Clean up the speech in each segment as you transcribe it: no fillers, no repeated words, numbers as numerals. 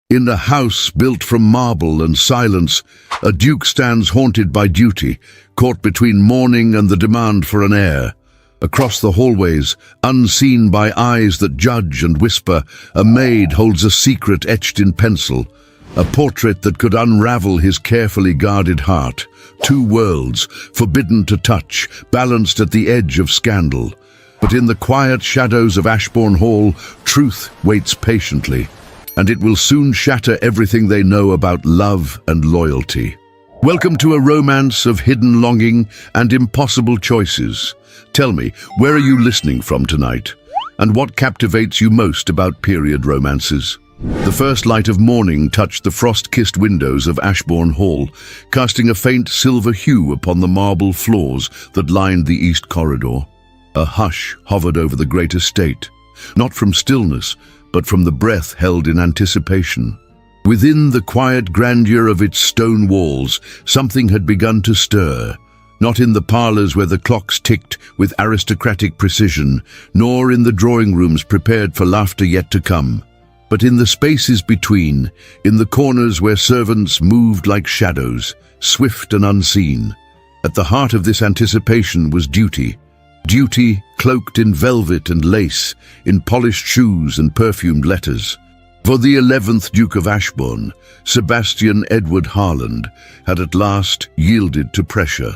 In a house built from marble and silence, a duke stands haunted by duty, caught between mourning and the demand for an heir. Across the hallways, unseen by eyes that judge and whisper, a maid holds a secret etched in pencil, a portrait that could unravel his carefully guarded heart. Two worlds, forbidden to touch, balanced at the edge of scandal. But in the quiet shadows of Ashbourne Hall, truth waits patiently, and it will soon shatter everything they know about love and loyalty. Welcome to a romance of hidden longing and impossible choices. Tell me, where are you listening from tonight? And what captivates you most about period romances? The first light of morning touched the frost-kissed windows of Ashbourne Hall, casting a faint silver hue upon the marble floors that lined the east corridor. A hush hovered over the great estate, not from stillness, but from the breath held in anticipation. Within the quiet grandeur of its stone walls, something had begun to stir, not in the parlours where the clocks ticked with aristocratic precision, nor in the drawing rooms prepared for laughter yet to come, but in the spaces between, in the corners where servants moved like shadows, swift and unseen. At the heart of this anticipation was duty. Duty cloaked in velvet and lace, in polished shoes and perfumed letters. For the 11th Duke of Ashbourne, Sebastian Edward Harland, had at last yielded to pressure.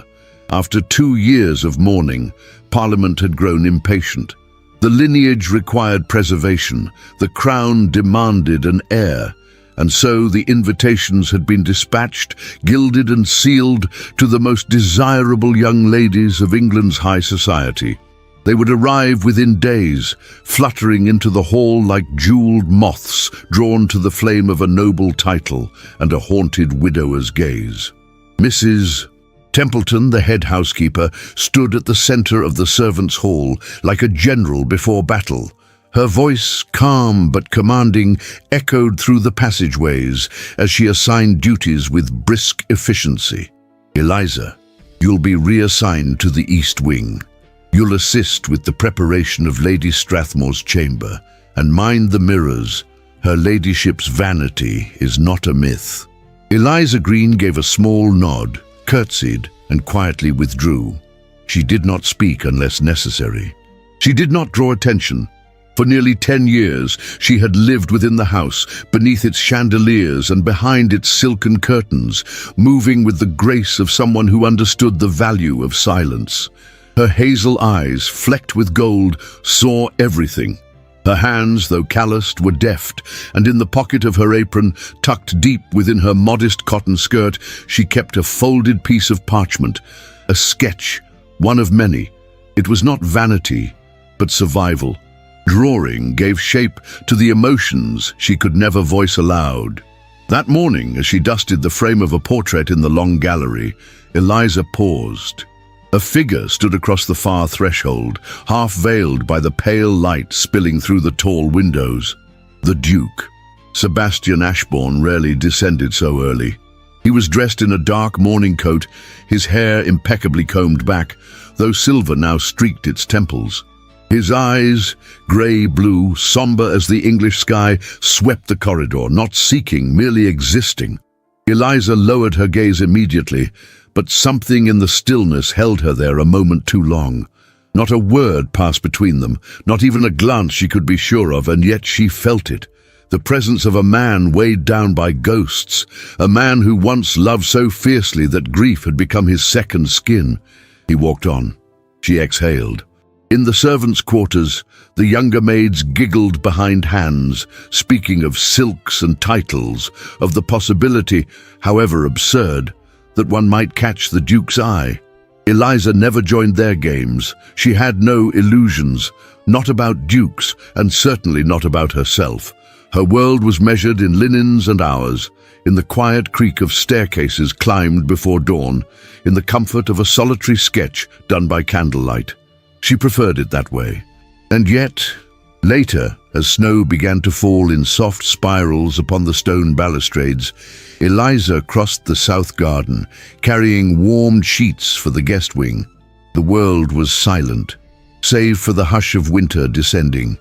After 2 years of mourning, Parliament had grown impatient. The lineage required preservation, the crown demanded an heir, and so the invitations had been dispatched, gilded and sealed, to the most desirable young ladies of England's high society. They would arrive within days, fluttering into the hall like jeweled moths drawn to the flame of a noble title and a haunted widower's gaze. Mrs. Templeton, the head housekeeper, stood at the center of the servants' hall like a general before battle. Her voice, calm but commanding, echoed through the passageways as she assigned duties with brisk efficiency. "Eliza, you'll be reassigned to the East Wing. You'll assist with the preparation of Lady Strathmore's chamber, and mind the mirrors. Her ladyship's vanity is not a myth." Eliza Green gave a small nod, curtsied, and quietly withdrew. She did not speak unless necessary. She did not draw attention. For nearly 10 years, she had lived within the house, beneath its chandeliers and behind its silken curtains, moving with the grace of someone who understood the value of silence. Her hazel eyes, flecked with gold, saw everything. Her hands, though calloused, were deft, and in the pocket of her apron, tucked deep within her modest cotton skirt, she kept a folded piece of parchment, a sketch, one of many. It was not vanity, but survival. Drawing gave shape to the emotions she could never voice aloud. That morning, as she dusted the frame of a portrait in the long gallery, Eliza paused. A figure stood across the far threshold, half-veiled by the pale light spilling through the tall windows. The Duke. Sebastian Ashbourne rarely descended so early. He was dressed in a dark morning coat, his hair impeccably combed back, though silver now streaked its temples. His eyes, grey-blue, somber as the English sky, swept the corridor, not seeking, merely existing. Eliza lowered her gaze immediately, but something in the stillness held her there a moment too long. Not a word passed between them, not even a glance she could be sure of, and yet she felt it. The presence of a man weighed down by ghosts, a man who once loved so fiercely that grief had become his second skin. He walked on. She exhaled. In the servants' quarters, the younger maids giggled behind hands, speaking of silks and titles, of the possibility, however absurd, that one might catch the Duke's eye. Eliza never joined their games. She had no illusions, not about dukes, and certainly not about herself. Her world was measured in linens and hours, in the quiet creak of staircases climbed before dawn, in the comfort of a solitary sketch done by candlelight. She preferred it that way. And yet, later, as snow began to fall in soft spirals upon the stone balustrades, Eliza crossed the south garden, carrying warmed sheets for the guest wing. The world was silent, save for the hush of winter descending.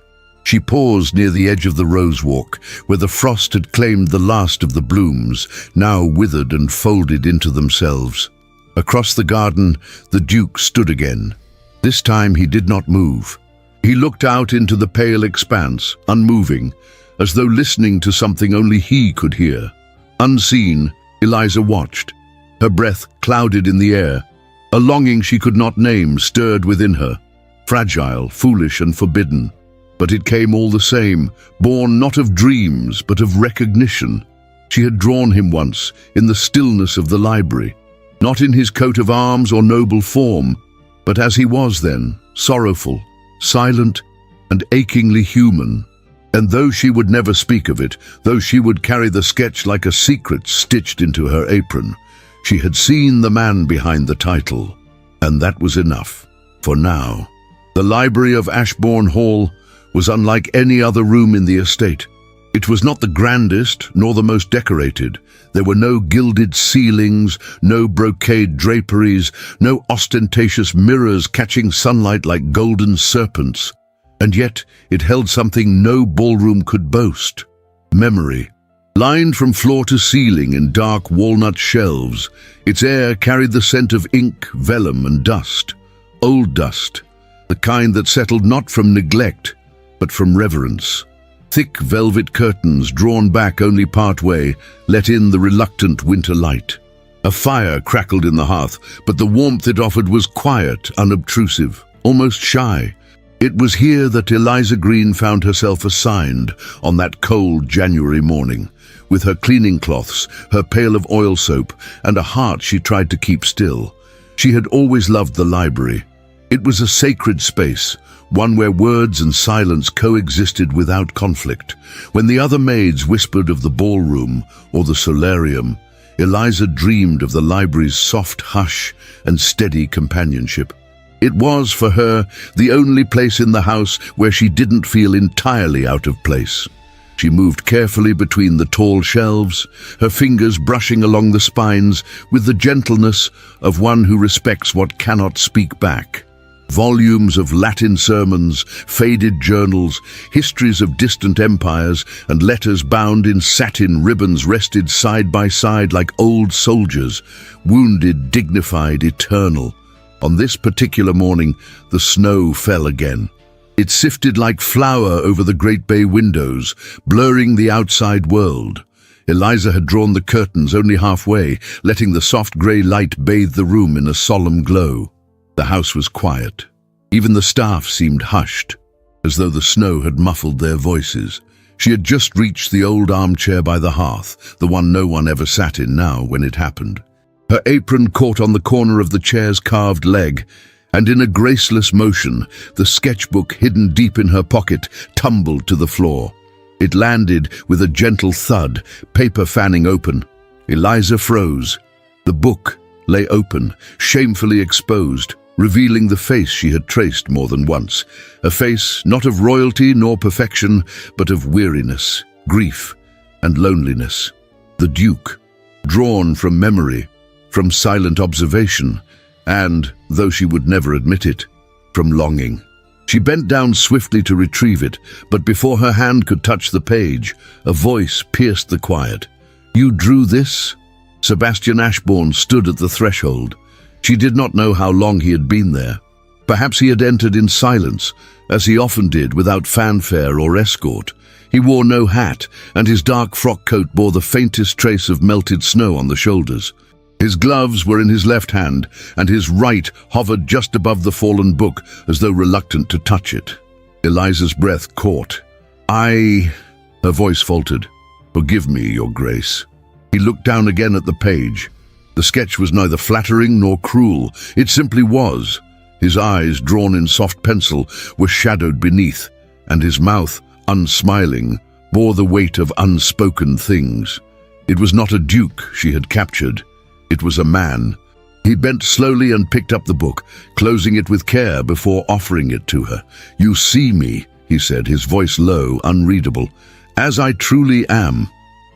She paused near the edge of the rose walk, where the frost had claimed the last of the blooms, now withered and folded into themselves. Across the garden, the Duke stood again. This time he did not move. He looked out into the pale expanse, unmoving, as though listening to something only he could hear. Unseen, Eliza watched. Her breath clouded in the air. A longing she could not name stirred within her, fragile, foolish, and forbidden. But it came all the same, born not of dreams, but of recognition. She had drawn him once, in the stillness of the library, not in his coat of arms or noble form, but as he was then, sorrowful, silent, and achingly human. And though she would never speak of it, though she would carry the sketch like a secret stitched into her apron, she had seen the man behind the title, and that was enough, for now. The library of Ashbourne Hall was unlike any other room in the estate. It was not the grandest, nor the most decorated. There were no gilded ceilings, no brocade draperies, no ostentatious mirrors catching sunlight like golden serpents. And yet it held something no ballroom could boast: memory. Lined from floor to ceiling in dark walnut shelves, its air carried the scent of ink, vellum, and dust. Old dust, the kind that settled not from neglect, but from reverence. Thick velvet curtains, drawn back only part way, let in the reluctant winter light. A fire crackled in the hearth, but the warmth it offered was quiet, unobtrusive, almost shy. It was here that Eliza Green found herself assigned on that cold January morning, with her cleaning cloths, her pail of oil soap, and a heart she tried to keep still. She had always loved the library. It was a sacred space, one where words and silence coexisted without conflict. When the other maids whispered of the ballroom or the solarium, Eliza dreamed of the library's soft hush and steady companionship. It was, for her, the only place in the house where she didn't feel entirely out of place. She moved carefully between the tall shelves, her fingers brushing along the spines with the gentleness of one who respects what cannot speak back. Volumes of Latin sermons, faded journals, histories of distant empires, and letters bound in satin ribbons rested side by side like old soldiers, wounded, dignified, eternal. On this particular morning, the snow fell again. It sifted like flour over the great bay windows, blurring the outside world. Eliza had drawn the curtains only halfway, letting the soft grey light bathe the room in a solemn glow. The house was quiet. Even the staff seemed hushed, as though the snow had muffled their voices. She had just reached the old armchair by the hearth, the one no one ever sat in now when it happened. Her apron caught on the corner of the chair's carved leg, and in a graceless motion, the sketchbook hidden deep in her pocket tumbled to the floor. It landed with a gentle thud, paper fanning open. Eliza froze. The book lay open, shamefully exposed, revealing the face she had traced more than once. A face not of royalty nor perfection, but of weariness, grief, and loneliness. The Duke, drawn from memory, from silent observation, and, though she would never admit it, from longing. She bent down swiftly to retrieve it, but before her hand could touch the page, a voice pierced the quiet. "You drew this?" Sebastian Ashbourne stood at the threshold. She did not know how long he had been there. Perhaps he had entered in silence, as he often did, without fanfare or escort. He wore no hat, and his dark frock coat bore the faintest trace of melted snow on the shoulders. His gloves were in his left hand, and his right hovered just above the fallen book, as though reluctant to touch it. Eliza's breath caught. Her voice faltered. "Forgive me, Your Grace." He looked down again at the page. The sketch was neither flattering nor cruel. It simply was. His eyes, drawn in soft pencil, were shadowed beneath, and his mouth, unsmiling, bore the weight of unspoken things. It was not a duke she had captured. It was a man. He bent slowly and picked up the book, closing it with care before offering it to her. "You see me," he said, his voice low, unreadable, "as I truly am."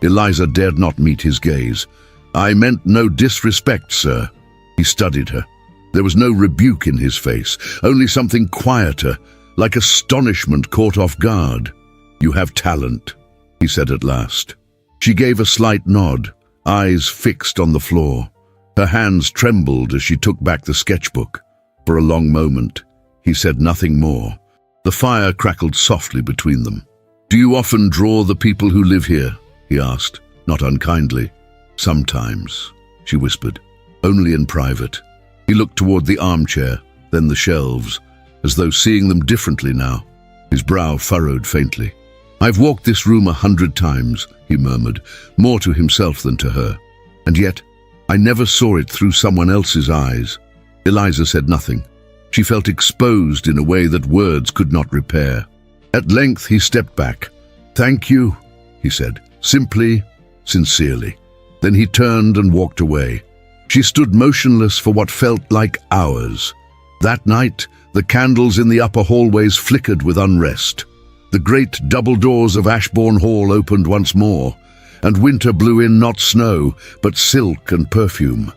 Eliza dared not meet his gaze. "I meant no disrespect, sir." He studied her. There was no rebuke in his face, only something quieter, like astonishment caught off guard. "You have talent," he said at last. She gave a slight nod, eyes fixed on the floor. Her hands trembled as she took back the sketchbook. For a long moment, he said nothing more. The fire crackled softly between them. "Do you often draw the people who live here?" he asked, not unkindly. "Sometimes," she whispered, "only in private." He looked toward the armchair, then the shelves, as though seeing them differently now. His brow furrowed faintly. "I've walked this room 100 times, he murmured, more to himself than to her. "And yet, I never saw it through someone else's eyes." Eliza said nothing. She felt exposed in a way that words could not repair. At length he stepped back. "Thank you," he said, simply, sincerely. Then he turned and walked away. She stood motionless for what felt like hours. That night, the candles in the upper hallways flickered with unrest. The great double doors of Ashbourne Hall opened once more, and winter blew in not snow, but silk and perfume.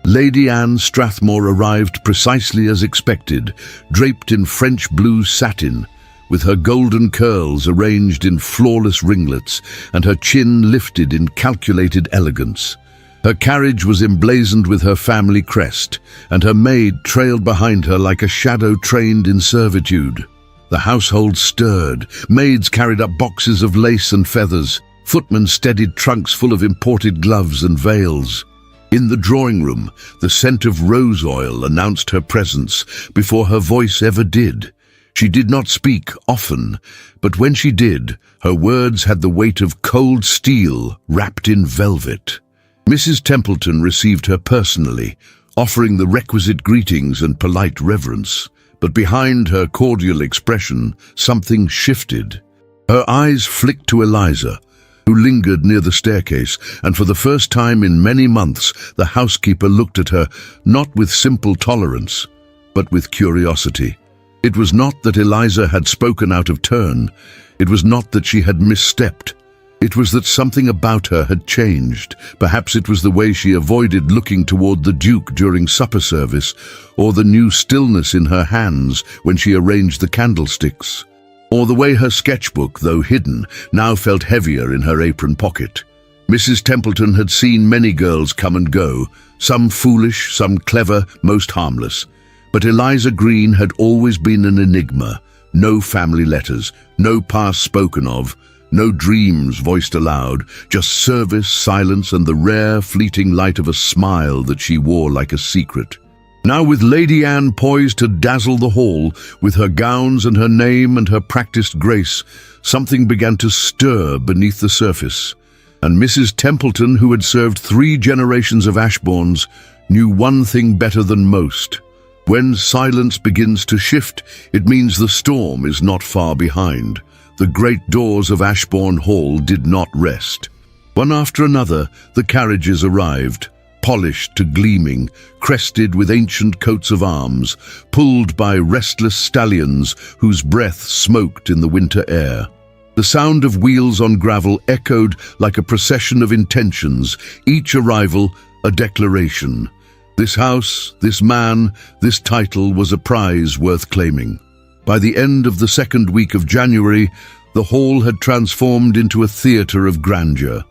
Lady Anne Strathmore arrived precisely as expected, draped in French blue satin, with her golden curls arranged in flawless ringlets and her chin lifted in calculated elegance. Her carriage was emblazoned with her family crest, and her maid trailed behind her like a shadow trained in servitude. The household stirred. Maids carried up boxes of lace and feathers. Footmen steadied trunks full of imported gloves and veils. In the drawing room, the scent of rose oil announced her presence before her voice ever did. She did not speak often, but when she did, her words had the weight of cold steel wrapped in velvet. Mrs. Templeton received her personally, offering the requisite greetings and polite reverence. But behind her cordial expression, something shifted. Her eyes flicked to Eliza, who lingered near the staircase, and for the first time in many months, the housekeeper looked at her, not with simple tolerance, but with curiosity. It was not that Eliza had spoken out of turn. It was not that she had misstepped. It was that something about her had changed. Perhaps it was the way she avoided looking toward the Duke during supper service, or the new stillness in her hands when she arranged the candlesticks, or the way her sketchbook, though hidden, now felt heavier in her apron pocket. Mrs. Templeton had seen many girls come and go, some foolish, some clever, most harmless. But Eliza Green had always been an enigma. No family letters, no past spoken of, no dreams voiced aloud, just service, silence, and the rare, fleeting light of a smile that she wore like a secret. Now, with Lady Anne poised to dazzle the hall, with her gowns and her name and her practiced grace, something began to stir beneath the surface. And Mrs. Templeton, who had served 3 generations of Ashbournes, knew one thing better than most. When silence begins to shift, it means the storm is not far behind. The great doors of Ashbourne Hall did not rest. One after another, the carriages arrived, polished to gleaming, crested with ancient coats of arms, pulled by restless stallions whose breath smoked in the winter air. The sound of wheels on gravel echoed like a procession of intentions, each arrival a declaration. This house, this man, this title was a prize worth claiming. By the end of the second week of January, the hall had transformed into a theatre of grandeur.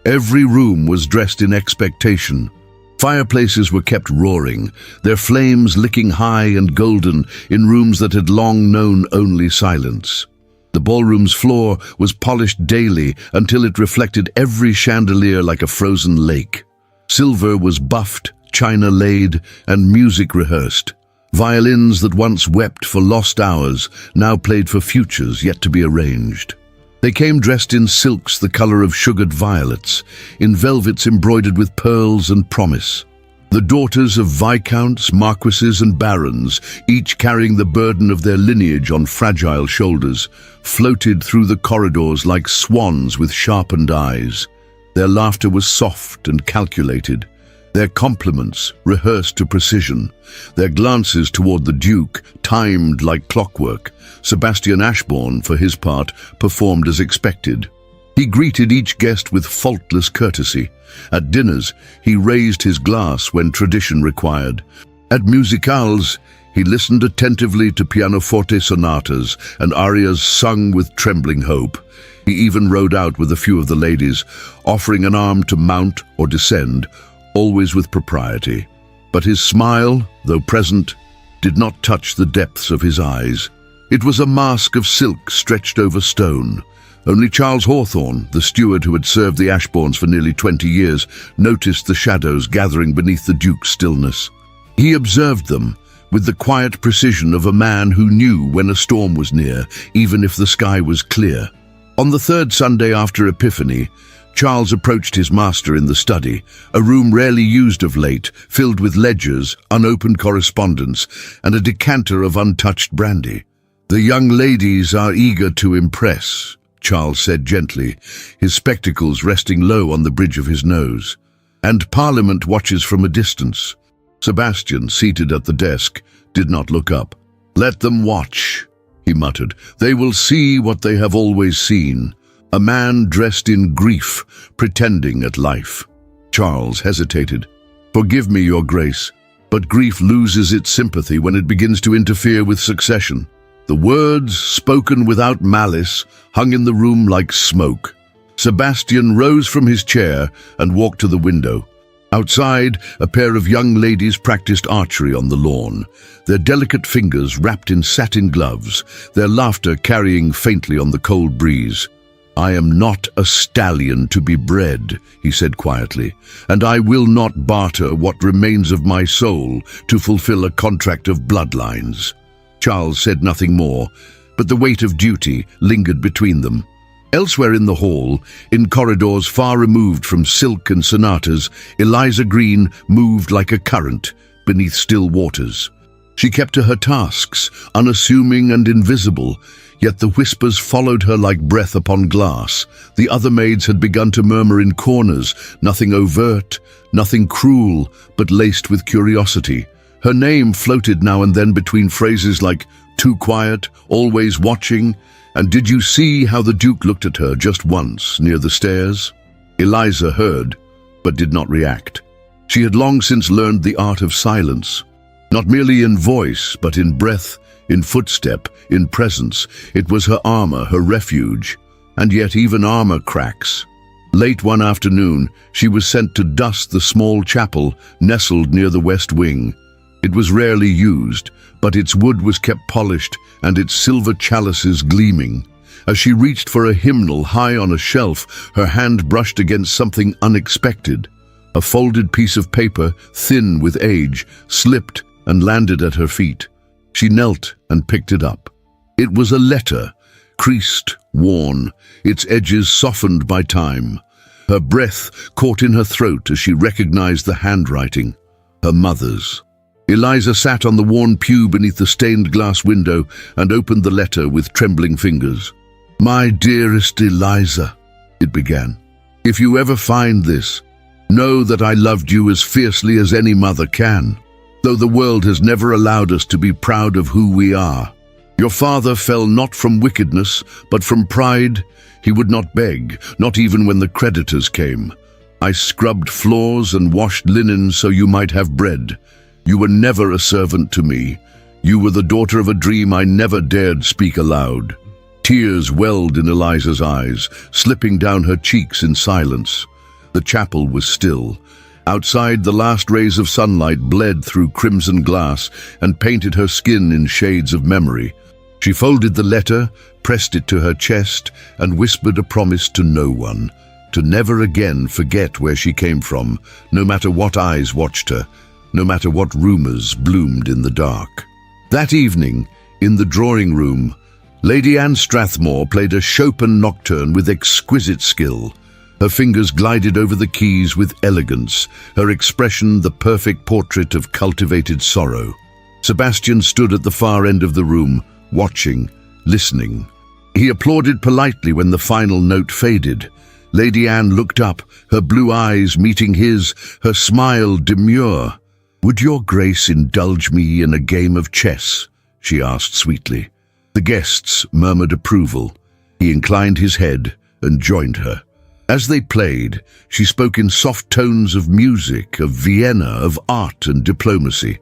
Every room was dressed in expectation. Fireplaces were kept roaring, their flames licking high and golden in rooms that had long known only silence. The ballroom's floor was polished daily until it reflected every chandelier like a frozen lake. Silver was buffed, china laid, and music rehearsed. Violins that once wept for lost hours now played for futures yet to be arranged. They came dressed in silks the color of sugared violets, in velvets embroidered with pearls and promise. The daughters of viscounts, marquises, and barons, each carrying the burden of their lineage on fragile shoulders, floated through the corridors like swans with sharpened eyes. Their laughter was soft and calculated, their compliments rehearsed to precision, their glances toward the Duke timed like clockwork. Sebastian Ashbourne, for his part, performed as expected. He greeted each guest with faultless courtesy. At dinners, he raised his glass when tradition required. At musicales, He listened attentively to pianoforte sonatas and arias sung with trembling hope. He even rode out with a few of the ladies, offering an arm to mount or descend, always with propriety. But his smile, though present, did not touch the depths of his eyes. It was a mask of silk stretched over stone. Only Charles Hawthorne, the steward who had served the Ashbournes for nearly 20 years, noticed the shadows gathering beneath the Duke's stillness. He observed them with the quiet precision of a man who knew when a storm was near, even if the sky was clear. On the third Sunday after Epiphany, Charles approached his master in the study, a room rarely used of late, filled with ledgers, unopened correspondence, and a decanter of untouched brandy. "The young ladies are eager to impress," Charles said gently, his spectacles resting low on the bridge of his nose. "And Parliament watches from a distance." Sebastian, seated at the desk, did not look up. "Let them watch," he muttered. "They will see what they have always seen. A man dressed in grief, pretending at life." Charles hesitated. "Forgive me, Your Grace, but grief loses its sympathy when it begins to interfere with succession." The words, spoken without malice, hung in the room like smoke. Sebastian rose from his chair and walked to the window. Outside, a pair of young ladies practiced archery on the lawn, their delicate fingers wrapped in satin gloves, their laughter carrying faintly on the cold breeze. "I am not a stallion to be bred," he said quietly, "and I will not barter what remains of my soul to fulfill a contract of bloodlines." Charles said nothing more, but the weight of duty lingered between them. Elsewhere in the hall, in corridors far removed from silk and sonatas, Eliza Green moved like a current beneath still waters. She kept to her tasks, unassuming and invisible, yet the whispers followed her like breath upon glass. The other maids had begun to murmur in corners, nothing overt, nothing cruel, but laced with curiosity. Her name floated now and then between phrases like "too quiet," "always watching," and "did you see how the Duke looked at her just once near the stairs?" Eliza heard, but did not react. She had long since learned the art of silence, not merely in voice, but in breath, in footstep, in presence. It was her armor, her refuge, and yet even armor cracks. Late one afternoon, she was sent to dust the small chapel nestled near the west wing. It was rarely used, but its wood was kept polished and its silver chalices gleaming. As she reached for a hymnal high on a shelf, her hand brushed against something unexpected. A folded piece of paper, thin with age, slipped and landed at her feet. She knelt and picked it up. It was a letter, creased, worn, its edges softened by time. Her breath caught in her throat as she recognized the handwriting, her mother's. Eliza sat on the worn pew beneath the stained glass window and opened the letter with trembling fingers. "My dearest Eliza," it began, "if you ever find this, know that I loved you as fiercely as any mother can, though the world has never allowed us to be proud of who we are. Your father fell not from wickedness, but from pride. He would not beg, not even when the creditors came. I scrubbed floors and washed linen so you might have bread. You were never a servant to me. You were the daughter of a dream I never dared speak aloud." Tears welled in Eliza's eyes, slipping down her cheeks in silence. The chapel was still. Outside, the last rays of sunlight bled through crimson glass and painted her skin in shades of memory. She folded the letter, pressed it to her chest, and whispered a promise to no one, to never again forget where she came from, no matter what eyes watched her, no matter what rumors bloomed in the dark. That evening, in the drawing room, Lady Anne Strathmore played a Chopin nocturne with exquisite skill. Her fingers glided over the keys with elegance, her expression the perfect portrait of cultivated sorrow. Sebastian stood at the far end of the room, watching, listening. He applauded politely when the final note faded. Lady Anne looked up, her blue eyes meeting his, her smile demure. "Would your Grace indulge me in a game of chess?" she asked sweetly. The guests murmured approval. He inclined his head and joined her. As they played, she spoke in soft tones of music, of Vienna, of art and diplomacy.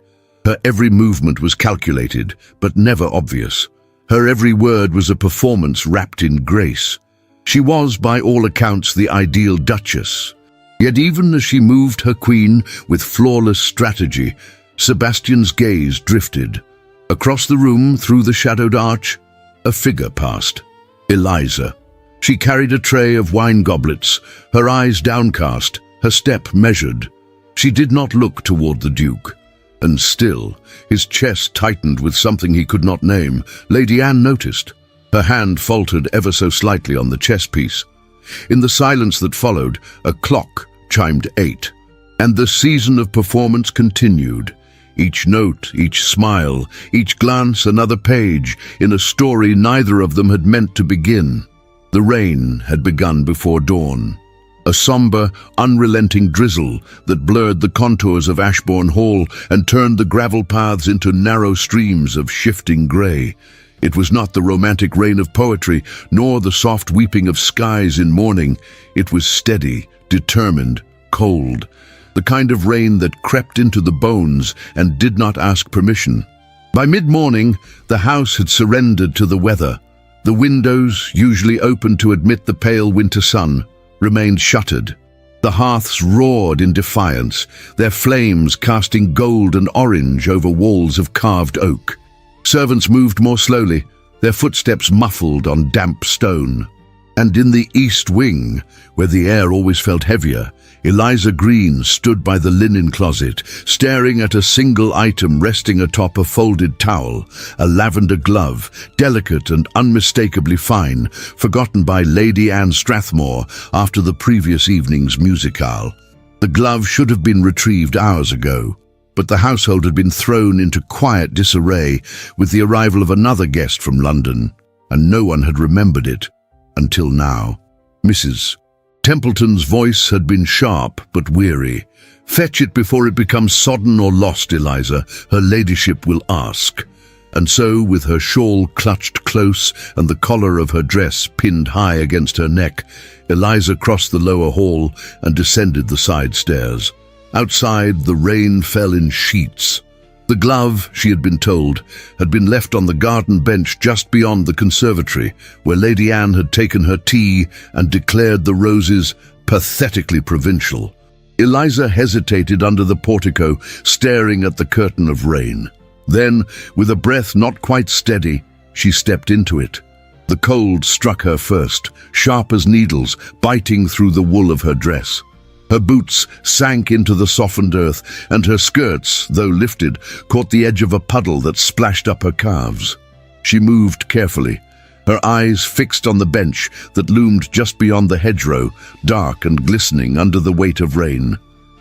Her every movement was calculated, but never obvious. Her every word was a performance wrapped in grace. She was, by all accounts, the ideal duchess. Yet even as she moved her queen with flawless strategy, Sebastian's gaze drifted. Across the room, through the shadowed arch, a figure passed. Eliza. She carried a tray of wine goblets, her eyes downcast, her step measured. She did not look toward the Duke. And still, his chest tightened with something he could not name. Lady Anne noticed. Her hand faltered ever so slightly on the chess piece. In the silence that followed, a clock chimed 8. And the season of performance continued. Each note, each smile, each glance another page in a story neither of them had meant to begin. The rain had begun before dawn. A somber, unrelenting drizzle that blurred the contours of Ashbourne Hall and turned the gravel paths into narrow streams of shifting grey. It was not the romantic rain of poetry, nor the soft weeping of skies in morning. It was steady, determined, cold. The kind of rain that crept into the bones and did not ask permission. By mid-morning, the house had surrendered to the weather. The windows, usually open to admit the pale winter sun, remained shuttered. The hearths roared in defiance, their flames casting gold and orange over walls of carved oak. Servants moved more slowly, their footsteps muffled on damp stone. And in the east wing, where the air always felt heavier, Eliza Green stood by the linen closet, staring at a single item resting atop a folded towel, a lavender glove, delicate and unmistakably fine, forgotten by Lady Anne Strathmore after the previous evening's musicale. The glove should have been retrieved hours ago, but the household had been thrown into quiet disarray with the arrival of another guest from London, and no one had remembered it until now. Mrs. Templeton's voice had been sharp but weary. "Fetch it before it becomes sodden or lost, Eliza, her ladyship will ask." And so, with her shawl clutched close and the collar of her dress pinned high against her neck, Eliza crossed the lower hall and descended the side stairs. Outside, the rain fell in sheets. The glove, she had been told, had been left on the garden bench just beyond the conservatory, where Lady Anne had taken her tea and declared the roses pathetically provincial. Eliza hesitated under the portico, staring at the curtain of rain. Then, with a breath not quite steady, she stepped into it. The cold struck her first, sharp as needles, biting through the wool of her dress. Her boots sank into the softened earth, and her skirts, though lifted, caught the edge of a puddle that splashed up her calves. She moved carefully, her eyes fixed on the bench that loomed just beyond the hedgerow, dark and glistening under the weight of rain.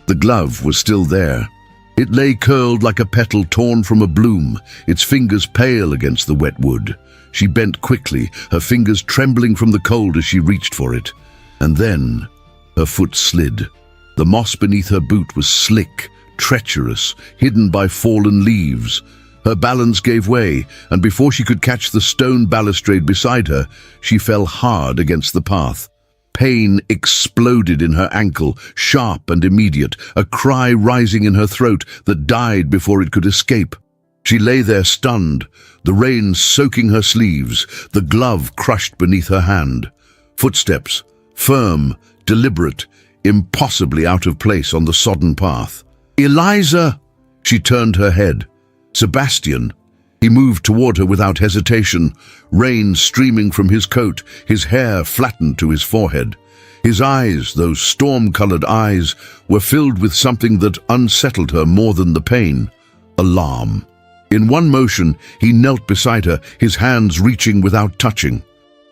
The glove was still there. It lay curled like a petal torn from a bloom, its fingers pale against the wet wood. She bent quickly, her fingers trembling from the cold as she reached for it. And then her foot slid. The moss beneath her boot was slick, treacherous, hidden by fallen leaves. Her balance gave way, and before she could catch the stone balustrade beside her, she fell hard against the path. Pain exploded in her ankle, sharp and immediate, a cry rising in her throat that died before it could escape. She lay there stunned, the rain soaking her sleeves, the glove crushed beneath her hand. Footsteps, firm, deliberate, impossibly out of place on the sodden path. "Eliza!" She turned her head. Sebastian. He moved toward her without hesitation, rain streaming from his coat, his hair flattened to his forehead. His eyes, those storm-colored eyes, were filled with something that unsettled her more than the pain. Alarm. In one motion, he knelt beside her, his hands reaching without touching.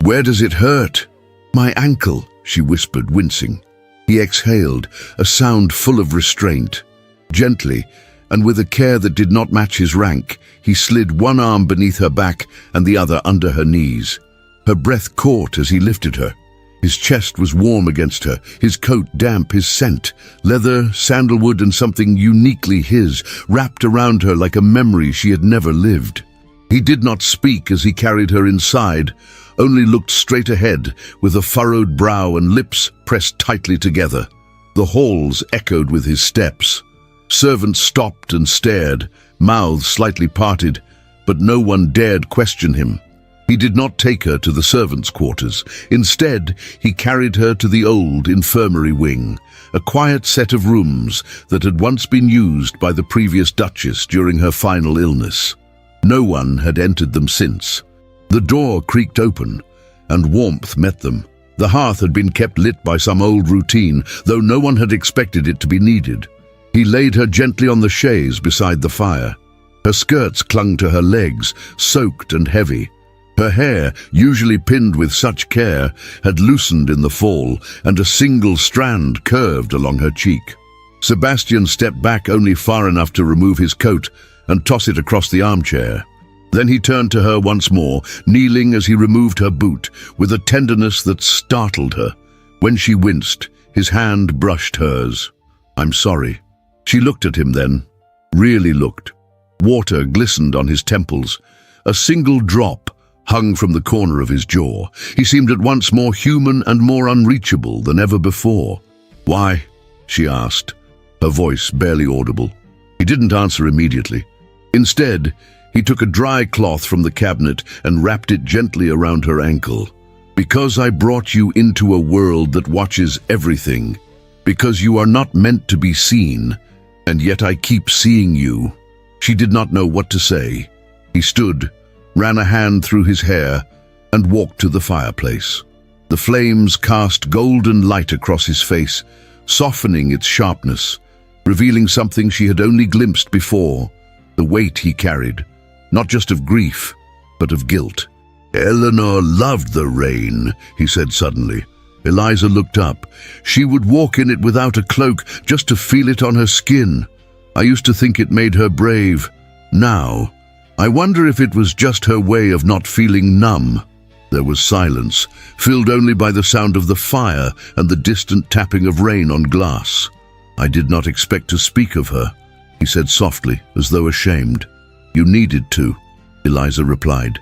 "Where does it hurt?" "My ankle," she whispered, wincing. He exhaled, a sound full of restraint. Gently, and with a care that did not match his rank, he slid one arm beneath her back and the other under her knees. Her breath caught as he lifted her. His chest was warm against her, his coat damp, his scent, leather, sandalwood, and something uniquely his, wrapped around her like a memory she had never lived. He did not speak as he carried her inside, only looked straight ahead with a furrowed brow and lips pressed tightly together. The halls echoed with his steps. Servants stopped and stared, mouths slightly parted, but no one dared question him. He did not take her to the servants' quarters. Instead, he carried her to the old infirmary wing, a quiet set of rooms that had once been used by the previous duchess during her final illness. No one had entered them since. The door creaked open, and warmth met them. The hearth had been kept lit by some old routine, though no one had expected it to be needed. He laid her gently on the chaise beside the fire. Her skirts clung to her legs, soaked and heavy. Her hair, usually pinned with such care, had loosened in the fall, and a single strand curved along her cheek. Sebastian stepped back only far enough to remove his coat and toss it across the armchair. Then he turned to her once more, kneeling as he removed her boot, with a tenderness that startled her. When she winced, his hand brushed hers. "I'm sorry." She looked at him then, really looked. Water glistened on his temples. A single drop hung from the corner of his jaw. He seemed at once more human and more unreachable than ever before. "Why?" she asked, her voice barely audible. He didn't answer immediately. Instead, he took a dry cloth from the cabinet and wrapped it gently around her ankle. "Because I brought you into a world that watches everything. Because you are not meant to be seen, and yet I keep seeing you." She did not know what to say. He stood, ran a hand through his hair, and walked to the fireplace. The flames cast golden light across his face, softening its sharpness, revealing something she had only glimpsed before, the weight he carried, not just of grief, but of guilt. "Eleanor loved the rain," he said suddenly. Eliza looked up. "She would walk in it without a cloak, just to feel it on her skin. I used to think it made her brave. Now, I wonder if it was just her way of not feeling numb." There was silence, filled only by the sound of the fire and the distant tapping of rain on glass. "I did not expect to speak of her," he said softly, as though ashamed. "You needed to," Eliza replied.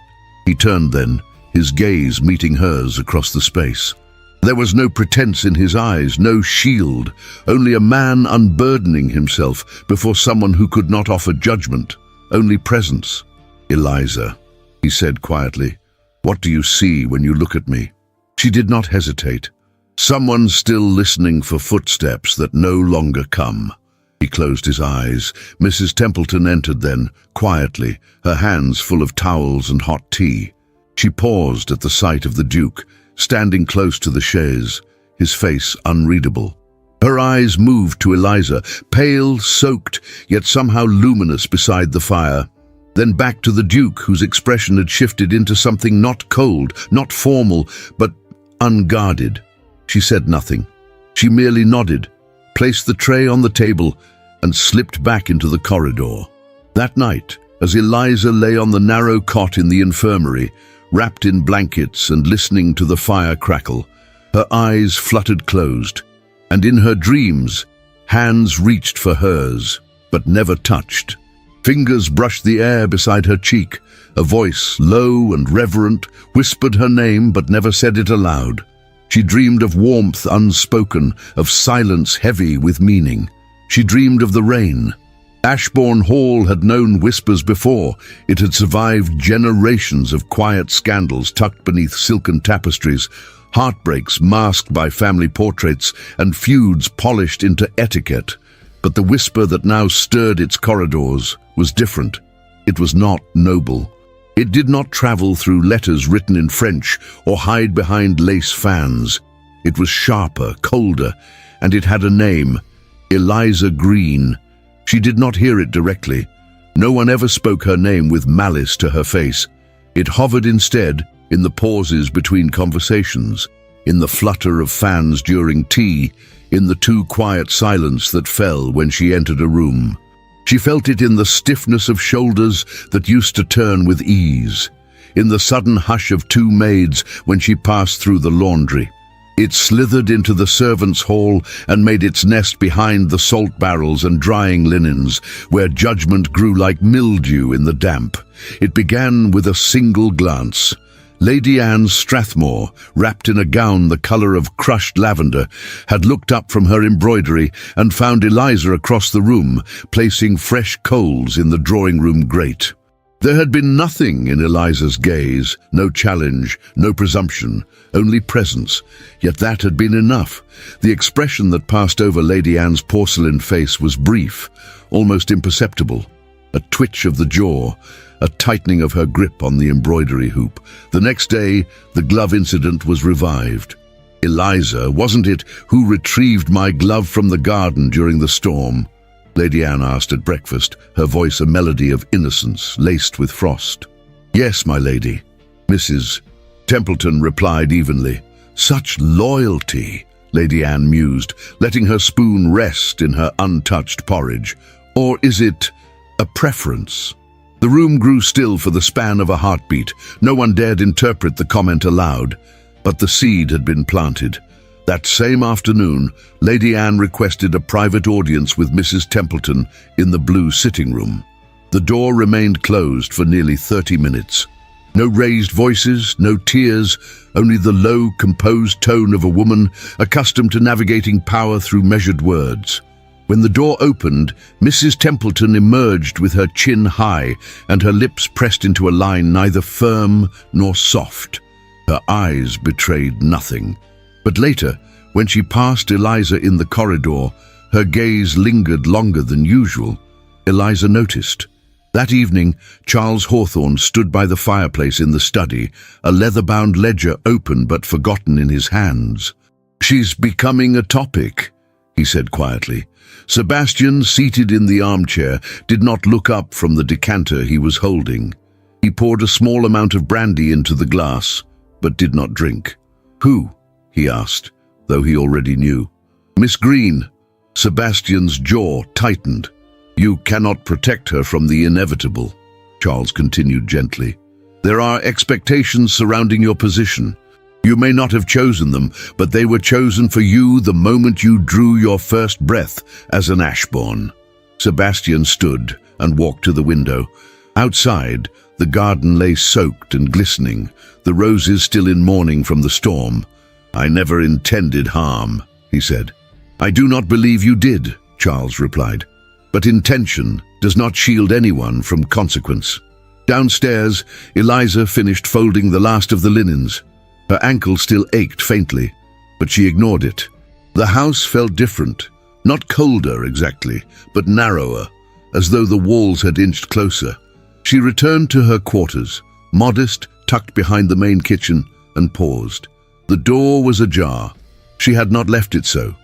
He turned then, his gaze meeting hers across the space. There was no pretense in his eyes, no shield, only a man unburdening himself before someone who could not offer judgment, only presence. "Eliza," he said quietly, "what do you see when you look at me?" She did not hesitate. Someone still listening for footsteps that no longer come. He closed his eyes. Mrs. Templeton entered then, quietly, her hands full of towels and hot tea. She paused at the sight of the Duke, standing close to the chaise, his face unreadable. Her eyes moved to Eliza, pale, soaked, yet somehow luminous beside the fire. Then back to the Duke, whose expression had shifted into something not cold, not formal, but unguarded. She said nothing. She merely nodded, placed the tray on the table, and slipped back into the corridor. That night, as Eliza lay on the narrow cot in the infirmary, wrapped in blankets and listening to the fire crackle, her eyes fluttered closed, and in her dreams, hands reached for hers, but never touched. Fingers brushed the air beside her cheek. A voice, low and reverent, whispered her name but never said it aloud. She dreamed of warmth unspoken, of silence heavy with meaning. She dreamed of the rain. Ashbourne Hall had known whispers before. It had survived generations of quiet scandals tucked beneath silken tapestries, heartbreaks masked by family portraits, and feuds polished into etiquette. But the whisper that now stirred its corridors was different. It was not noble. It did not travel through letters written in French or hide behind lace fans. It was sharper, colder, and it had a name, Eliza Green. She did not hear it directly. No one ever spoke her name with malice to her face. It hovered instead in the pauses between conversations, in the flutter of fans during tea, in the too quiet silence that fell when she entered a room. She felt it in the stiffness of shoulders that used to turn with ease, in the sudden hush of two maids when she passed through the laundry. It slithered into the servants' hall and made its nest behind the salt barrels and drying linens, where judgment grew like mildew in the damp. It began with a single glance. Lady Anne Strathmore, wrapped in a gown the colour of crushed lavender, had looked up from her embroidery and found Eliza across the room, placing fresh coals in the drawing-room grate. There had been nothing in Eliza's gaze, no challenge, no presumption, only presence, yet that had been enough. The expression that passed over Lady Anne's porcelain face was brief, almost imperceptible. A twitch of the jaw, a tightening of her grip on the embroidery hoop. The next day, the glove incident was revived. Eliza, wasn't it, who retrieved my glove from the garden during the storm? Lady Anne asked at breakfast, her voice a melody of innocence laced with frost. Yes, my lady, Mrs. Templeton replied evenly. Such loyalty, Lady Anne mused, letting her spoon rest in her untouched porridge. Or is it a preference? The room grew still for the span of a heartbeat. No one dared interpret the comment aloud, but the seed had been planted. That same afternoon, Lady Anne requested a private audience with Mrs. Templeton in the blue sitting room. The door remained closed for nearly 30 minutes. No raised voices, no tears, only the low, composed tone of a woman accustomed to navigating power through measured words. When the door opened, Mrs. Templeton emerged with her chin high and her lips pressed into a line neither firm nor soft. Her eyes betrayed nothing. But later, when she passed Eliza in the corridor, her gaze lingered longer than usual. Eliza noticed. That evening, Charles Hawthorne stood by the fireplace in the study, a leather-bound ledger open but forgotten in his hands. "She's becoming a topic," he said quietly. Sebastian, seated in the armchair, did not look up from the decanter he was holding. He poured a small amount of brandy into the glass, but did not drink. "Who?" he asked, though he already knew. "Miss Green." Sebastian's jaw tightened. "You cannot protect her from the inevitable," Charles continued gently. "There are expectations surrounding your position. You may not have chosen them, but they were chosen for you the moment you drew your first breath as an Ashbourne." Sebastian stood and walked to the window. Outside, the garden lay soaked and glistening, the roses still in mourning from the storm. "I never intended harm," he said. "I do not believe you did," Charles replied. "But intention does not shield anyone from consequence." Downstairs, Eliza finished folding the last of the linens. Her ankle still ached faintly, but she ignored it. The house felt different, not colder exactly, but narrower, as though the walls had inched closer. She returned to her quarters, modest, tucked behind the main kitchen, and paused. The door was ajar. She had not left it so.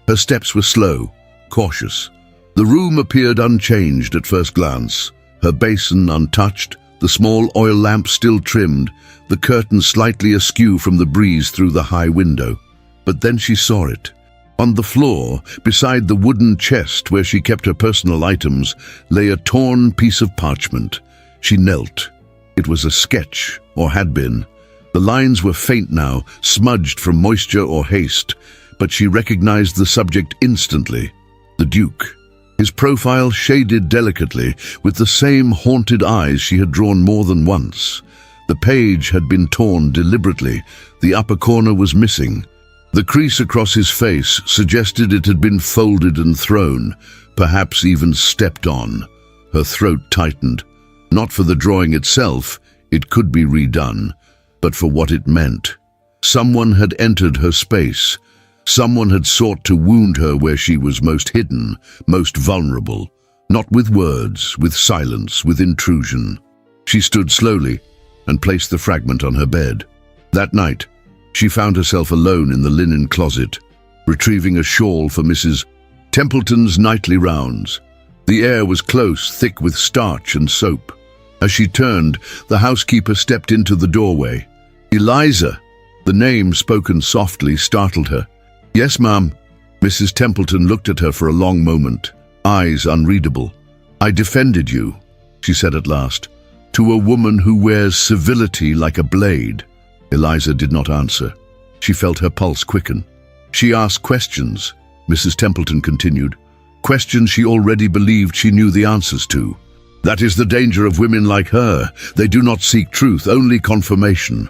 Her steps were slow, cautious. The room appeared unchanged at first glance, her basin untouched, the small oil lamp still trimmed, the curtain slightly askew from the breeze through the high window. But then she saw it. On the floor, beside the wooden chest where she kept her personal items, lay a torn piece of parchment. She knelt. It was a sketch, or had been. The lines were faint now, smudged from moisture or haste, but she recognized the subject instantly, the Duke. His profile shaded delicately, with the same haunted eyes she had drawn more than once. The page had been torn deliberately, the upper corner was missing. The crease across his face suggested it had been folded and thrown, perhaps even stepped on. Her throat tightened. Not for the drawing itself, it could be redone, but for what it meant. Someone had entered her space. Someone had sought to wound her where she was most hidden, most vulnerable. Not with words, with silence, with intrusion. She stood slowly and placed the fragment on her bed. That night, she found herself alone in the linen closet, retrieving a shawl for Mrs. Templeton's nightly rounds. The air was close, thick with starch and soap. As she turned, the housekeeper stepped into the doorway. "Eliza!" The name, spoken softly, startled her. "Yes, ma'am." Mrs. Templeton looked at her for a long moment, eyes unreadable. "I defended you," she said at last, "to a woman who wears civility like a blade." Eliza did not answer. She felt her pulse quicken. "She asked questions," Mrs. Templeton continued, "questions she already believed she knew the answers to. That is the danger of women like her. They do not seek truth, only confirmation.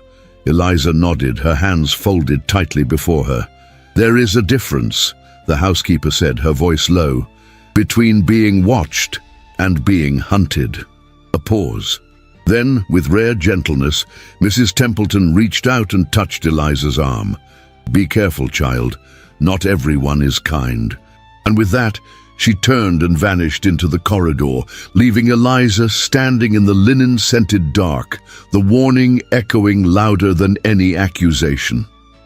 Eliza nodded, her hands folded tightly before her. "There is a difference," the housekeeper said, her voice low, "between being watched and being hunted." A pause. Then, with rare gentleness, Mrs. Templeton reached out and touched Eliza's arm. "Be careful, child. Not everyone is kind." And with that, she turned and vanished into the corridor, leaving Eliza standing in the linen-scented dark, the warning echoing louder than any accusation.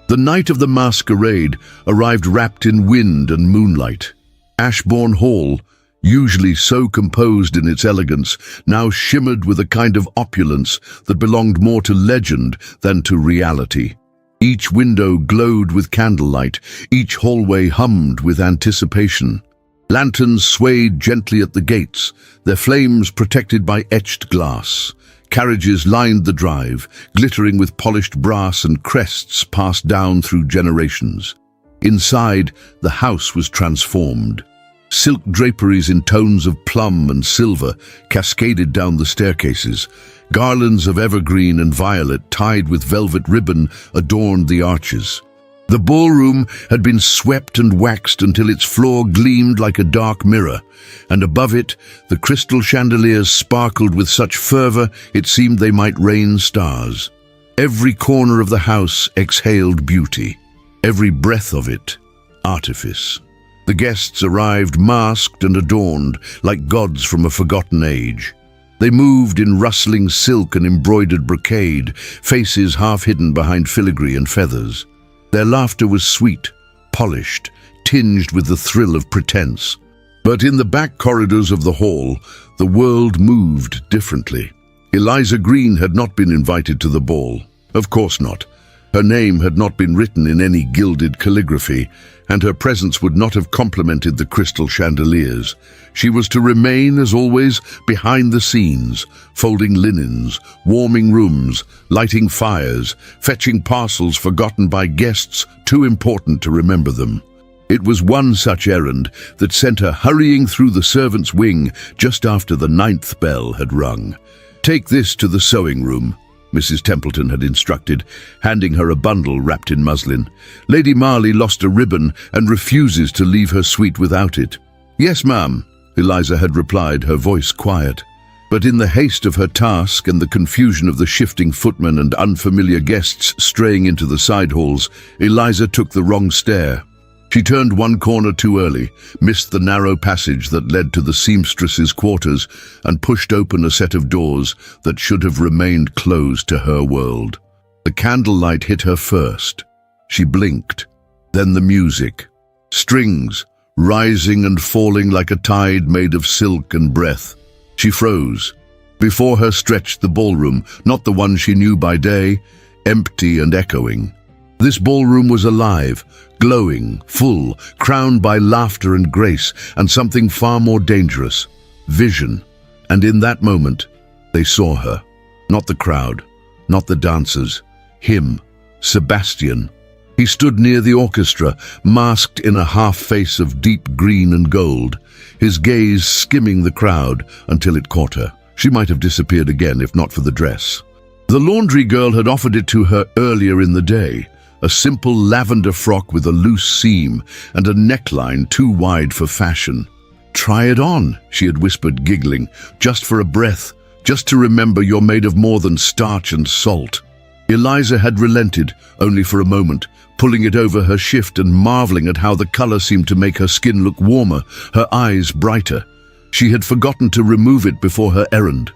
The night of the masquerade arrived wrapped in wind and moonlight. Ashbourne Hall, usually so composed in its elegance, now shimmered with a kind of opulence that belonged more to legend than to reality. Each window glowed with candlelight, each hallway hummed with anticipation. Lanterns swayed gently at the gates, their flames protected by etched glass. Carriages lined the drive, glittering with polished brass and crests passed down through generations. Inside, the house was transformed. Silk draperies in tones of plum and silver cascaded down the staircases. Garlands of evergreen and violet tied with velvet ribbon adorned the arches. The ballroom had been swept and waxed until its floor gleamed like a dark mirror, and above it the crystal chandeliers sparkled with such fervor it seemed they might rain stars. Every corner of the house exhaled beauty, every breath of it artifice. The guests arrived masked and adorned like gods from a forgotten age. They moved in rustling silk and embroidered brocade, faces half hidden behind filigree and feathers. Their laughter was sweet, polished, tinged with the thrill of pretense. But in the back corridors of the hall, the world moved differently. Eliza Green had not been invited to the ball. Of course not. Her name had not been written in any gilded calligraphy, and her presence would not have complemented the crystal chandeliers. She was to remain, as always, behind the scenes, folding linens, warming rooms, lighting fires, fetching parcels forgotten by guests too important to remember them. It was one such errand that sent her hurrying through the servants' wing just after the 9th bell had rung. "Take this to the sewing room," Mrs. Templeton had instructed, handing her a bundle wrapped in muslin. "Lady Marley lost a ribbon and refuses to leave her suite without it." "Yes, ma'am," Eliza had replied, her voice quiet. But in the haste of her task and the confusion of the shifting footmen and unfamiliar guests straying into the side halls, Eliza took the wrong stair. She turned one corner too early, missed the narrow passage that led to the seamstress's quarters, and pushed open a set of doors that should have remained closed to her world. The candlelight hit her first. She blinked. Then the music. Strings, rising and falling like a tide made of silk and breath. She froze. Before her stretched the ballroom, not the one she knew by day, empty and echoing. This ballroom was alive, glowing, full, crowned by laughter and grace, and something far more dangerous, vision. And in that moment, they saw her. Not the crowd, not the dancers. Him, Sebastian. He stood near the orchestra, masked in a half-face of deep green and gold, his gaze skimming the crowd until it caught her. She might have disappeared again if not for the dress. The laundry girl had offered it to her earlier in the day. A simple lavender frock with a loose seam and a neckline too wide for fashion. "Try it on," she had whispered, giggling, "just for a breath, just to remember you're made of more than starch and salt." Eliza had relented, only for a moment, pulling it over her shift and marveling at how the color seemed to make her skin look warmer, her eyes brighter. She had forgotten to remove it before her errand.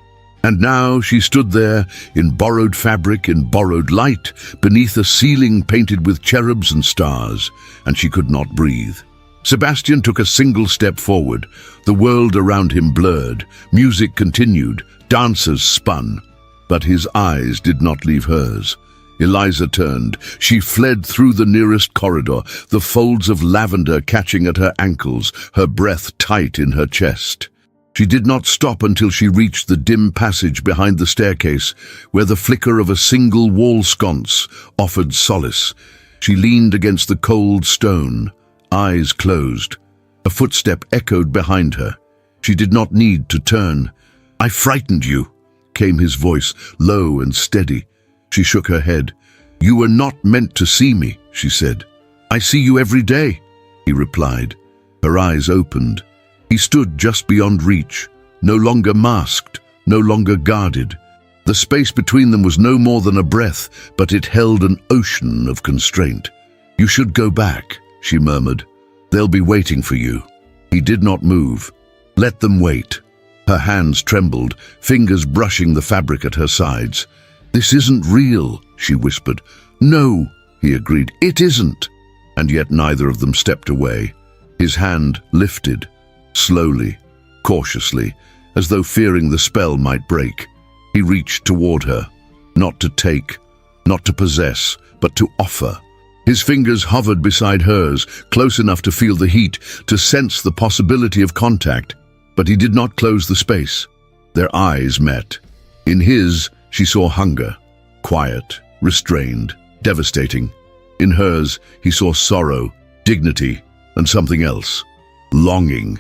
And now she stood there, in borrowed fabric, in borrowed light, beneath a ceiling painted with cherubs and stars, and she could not breathe. Sebastian took a single step forward. The world around him blurred. Music continued. Dancers spun. But his eyes did not leave hers. Eliza turned. She fled through the nearest corridor, the folds of lavender catching at her ankles, her breath tight in her chest. She did not stop until she reached the dim passage behind the staircase, where the flicker of a single wall sconce offered solace. She leaned against the cold stone, eyes closed. A footstep echoed behind her. She did not need to turn. "I frightened you," came his voice, low and steady. She shook her head. "You were not meant to see me," she said. "I see you every day," he replied. Her eyes opened. He stood just beyond reach, no longer masked, no longer guarded. The space between them was no more than a breath, but it held an ocean of constraint. "You should go back," she murmured. "They'll be waiting for you." He did not move. "Let them wait." Her hands trembled, fingers brushing the fabric at her sides. "This isn't real," she whispered. "No," he agreed, "it isn't." And yet neither of them stepped away. His hand lifted, slowly, cautiously, as though fearing the spell might break. He reached toward her, not to take, not to possess, but to offer. His fingers hovered beside hers, close enough to feel the heat, to sense the possibility of contact. But he did not close the space. Their eyes met. In his, she saw hunger, quiet, restrained, devastating. In hers, he saw sorrow, dignity, and something else. Longing.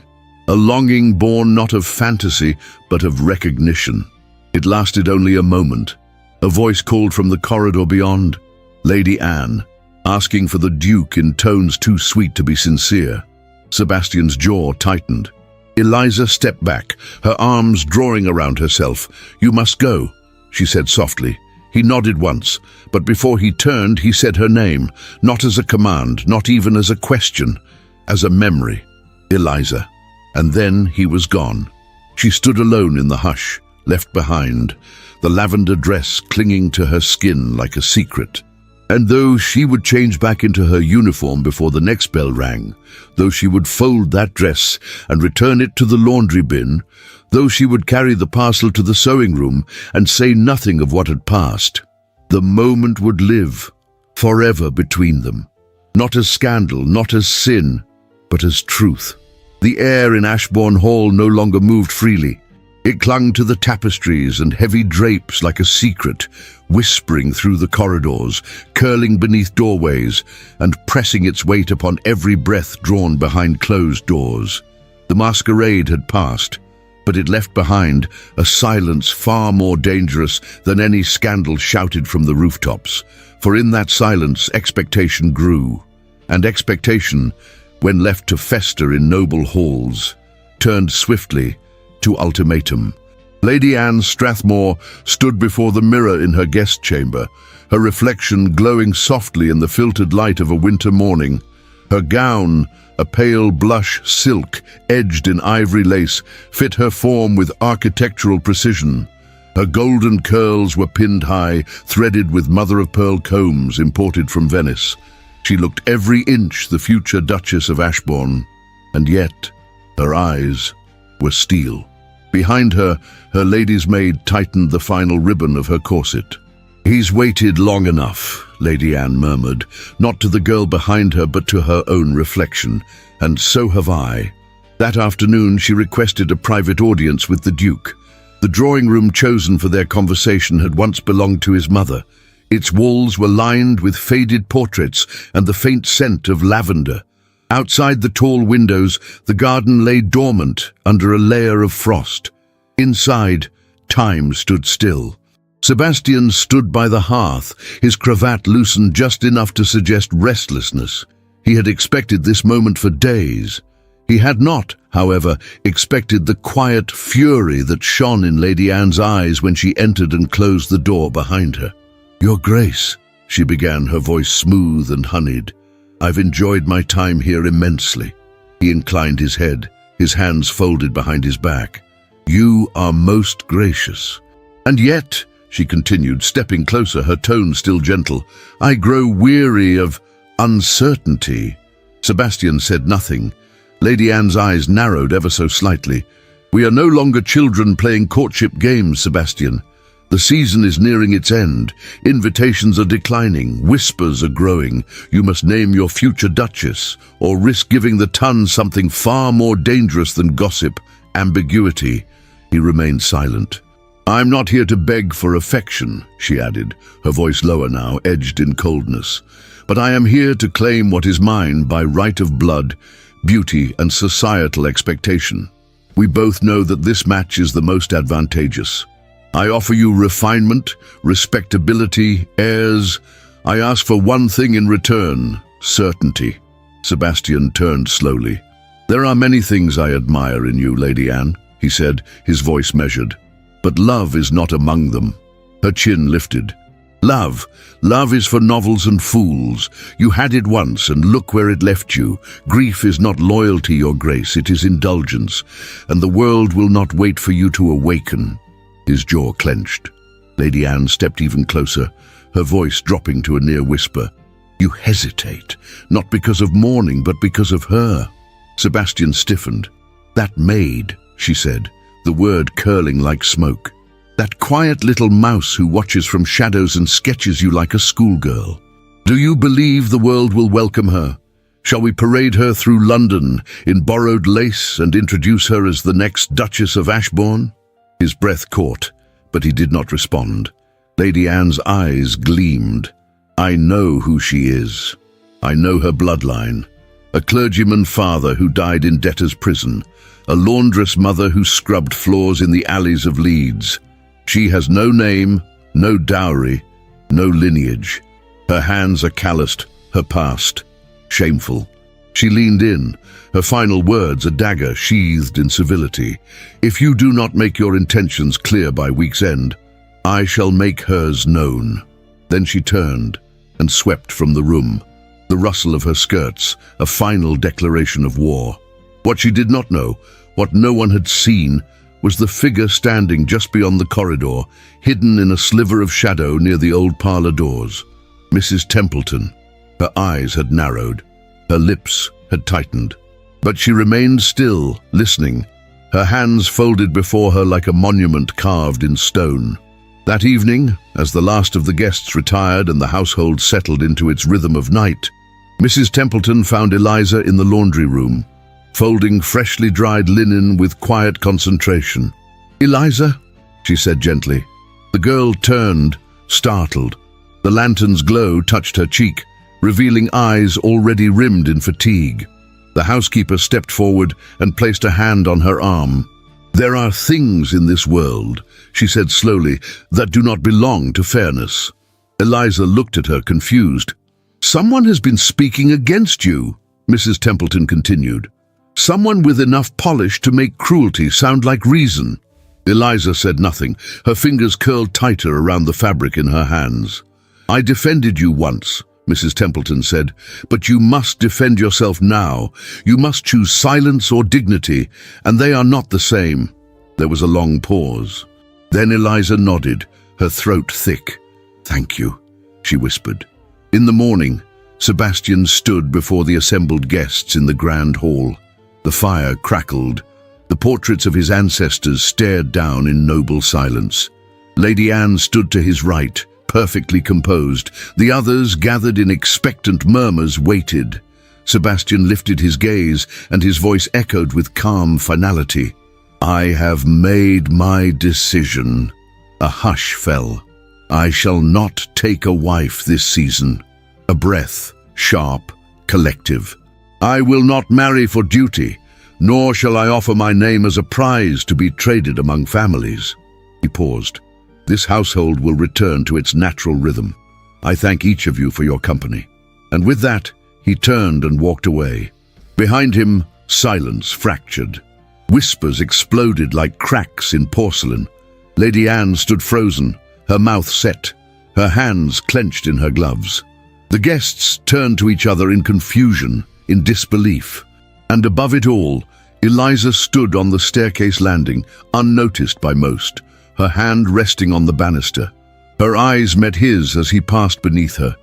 A longing born not of fantasy, but of recognition. It lasted only a moment. A voice called from the corridor beyond. Lady Anne, asking for the Duke in tones too sweet to be sincere. Sebastian's jaw tightened. Eliza stepped back, her arms drawing around herself. "You must go," she said softly. He nodded once, but before he turned, he said her name, not as a command, not even as a question, as a memory. Eliza. And then he was gone. She stood alone in the hush, left behind, the lavender dress clinging to her skin like a secret. And though she would change back into her uniform before the next bell rang, though she would fold that dress and return it to the laundry bin, though she would carry the parcel to the sewing room and say nothing of what had passed, the moment would live forever between them. Not as scandal, not as sin, but as truth. The air in Ashbourne Hall no longer moved freely. It clung to the tapestries and heavy drapes like a secret, whispering through the corridors, curling beneath doorways, and pressing its weight upon every breath drawn behind closed doors. The masquerade had passed, but it left behind a silence far more dangerous than any scandal shouted from the rooftops. For in that silence, expectation grew, and expectation, when left to fester in noble halls, turned swiftly to ultimatum. Lady Anne Strathmore stood before the mirror in her guest chamber, her reflection glowing softly in the filtered light of a winter morning. Her gown, a pale blush silk edged in ivory lace, fit her form with architectural precision. Her golden curls were pinned high, threaded with mother-of-pearl combs imported from Venice. She looked every inch the future Duchess of Ashbourne, and yet her eyes were steel. Behind her, her lady's maid tightened the final ribbon of her corset. "He's waited long enough," Lady Anne murmured, not to the girl behind her but to her own reflection, "and so have I." That afternoon she requested a private audience with the Duke. The drawing room chosen for their conversation had once belonged to his mother. Its walls were lined with faded portraits and the faint scent of lavender. Outside the tall windows, the garden lay dormant under a layer of frost. Inside, time stood still. Sebastian stood by the hearth, his cravat loosened just enough to suggest restlessness. He had expected this moment for days. He had not, however, expected the quiet fury that shone in Lady Anne's eyes when she entered and closed the door behind her. "Your Grace," she began, her voice smooth and honeyed, "I've enjoyed my time here immensely." He inclined his head, his hands folded behind his back. "You are most gracious. And yet," she continued, stepping closer, her tone still gentle, "I grow weary of uncertainty." Sebastian said nothing. Lady Anne's eyes narrowed ever so slightly. "We are no longer children playing courtship games, Sebastian. The season is nearing its end. Invitations are declining, whispers are growing. You must name your future Duchess, or risk giving the Ton something far more dangerous than gossip, ambiguity." He remained silent. "I'm not here to beg for affection," she added, her voice lower now, edged in coldness. "But I am here to claim what is mine by right of blood, beauty, and societal expectation. We both know that this match is the most advantageous. I offer you refinement, respectability, heirs. I ask for one thing in return, certainty. Sebastian turned slowly. There are many things I admire in you, Lady Anne, he said, his voice measured. But love is not among them. Her chin lifted. Love is for novels and fools. You had it once, and look where it left you. Grief is not loyalty or grace, it is indulgence, and the world will not wait for you to awaken. His jaw clenched. Lady Anne stepped even closer, her voice dropping to a near whisper. You hesitate, not because of mourning, but because of her. Sebastian stiffened. That maid, she said, the word curling like smoke. That quiet little mouse who watches from shadows and sketches you like a schoolgirl. Do you believe the world will welcome her? Shall we parade her through London in borrowed lace and introduce her as the next Duchess of Ashbourne? His breath caught, but he did not respond. Lady Anne's eyes gleamed. I know who she is. I know her bloodline. A clergyman father who died in debtor's prison. A laundress mother who scrubbed floors in the alleys of Leeds. She has no name, no dowry, no lineage. Her hands are calloused, her past shameful. She leaned in, her final words a dagger sheathed in civility. If you do not make your intentions clear by week's end, I shall make hers known. Then she turned and swept from the room, the rustle of her skirts, a final declaration of war. What she did not know, what no one had seen, was the figure standing just beyond the corridor, hidden in a sliver of shadow near the old parlour doors. Mrs. Templeton. Her eyes had narrowed, her lips had tightened, but she remained still, listening, her hands folded before her like a monument carved in stone. That evening, as the last of the guests retired and the household settled into its rhythm of night, Mrs. Templeton found Eliza in the laundry room, folding freshly dried linen with quiet concentration. Eliza, she said gently. The girl turned, startled. The lantern's glow touched her cheek, revealing eyes already rimmed in fatigue. The housekeeper stepped forward and placed a hand on her arm. There are things in this world, she said slowly, that do not belong to fairness. Eliza looked at her, confused. Someone has been speaking against you, Mrs. Templeton continued. Someone with enough polish to make cruelty sound like reason. Eliza said nothing, her fingers curled tighter around the fabric in her hands. I defended you once, Mrs. Templeton said, but you must defend yourself now. You must choose silence or dignity, and they are not the same. There was a long pause. Then Eliza nodded, her throat thick. Thank you, she whispered. In the morning, Sebastian stood before the assembled guests in the grand hall. The fire crackled. The portraits of his ancestors stared down in noble silence. Lady Anne stood to his right, perfectly composed. The others, gathered in expectant murmurs, waited. Sebastian lifted his gaze, and his voice echoed with calm finality. I have made my decision. A hush fell. I shall not take a wife this season. A breath, sharp, collective. I will not marry for duty, nor shall I offer my name as a prize to be traded among families. He paused. This household will return to its natural rhythm. I thank each of you for your company. And with that, he turned and walked away. Behind him, silence fractured. Whispers exploded like cracks in porcelain. Lady Anne stood frozen, her mouth set, her hands clenched in her gloves. The guests turned to each other in confusion, in disbelief. And above it all, Eliza stood on the staircase landing, unnoticed by most, her hand resting on the banister. Her eyes met his as he passed beneath her.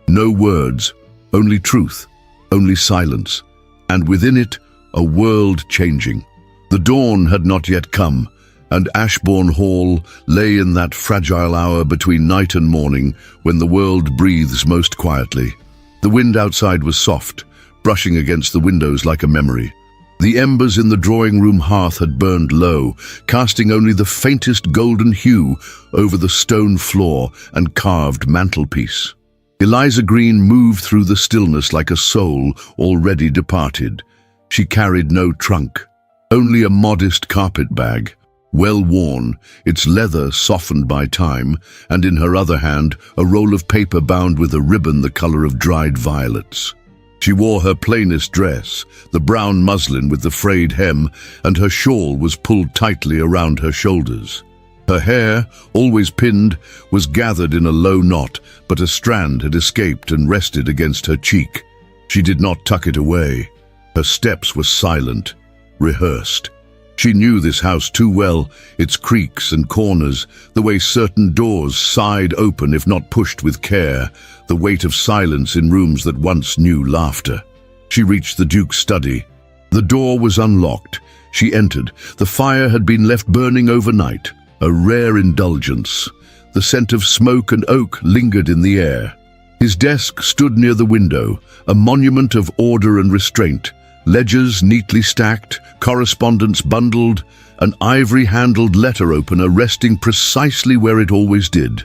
No words, only truth, only silence, and within it, a world changing. The dawn had not yet come, and Ashbourne Hall lay in that fragile hour between night and morning when the world breathes most quietly. The wind outside was soft, brushing against the windows like a memory. The embers in the drawing-room hearth had burned low, casting only the faintest golden hue over the stone floor and carved mantelpiece. Eliza Green moved through the stillness like a soul already departed. She carried no trunk, only a modest carpet bag. well worn, its leather softened by time, and in her other hand a roll of paper bound with a ribbon the color of dried violets. She wore her plainest dress, the brown muslin with the frayed hem, and her shawl was pulled tightly around her shoulders. Her hair, always pinned, was gathered in a low knot, but a strand had escaped and rested against her cheek. She did not tuck it away. Her steps were silent, rehearsed. She knew this house too well, its creaks and corners, the way certain doors sighed open if not pushed with care, the weight of silence in rooms that once knew laughter. She reached the Duke's study. The door was unlocked. She entered. The fire had been left burning overnight, a rare indulgence. The scent of smoke and oak lingered in the air. His desk stood near the window, a monument of order and restraint. Ledgers neatly stacked, correspondence bundled, an ivory-handled letter opener resting precisely where it always did.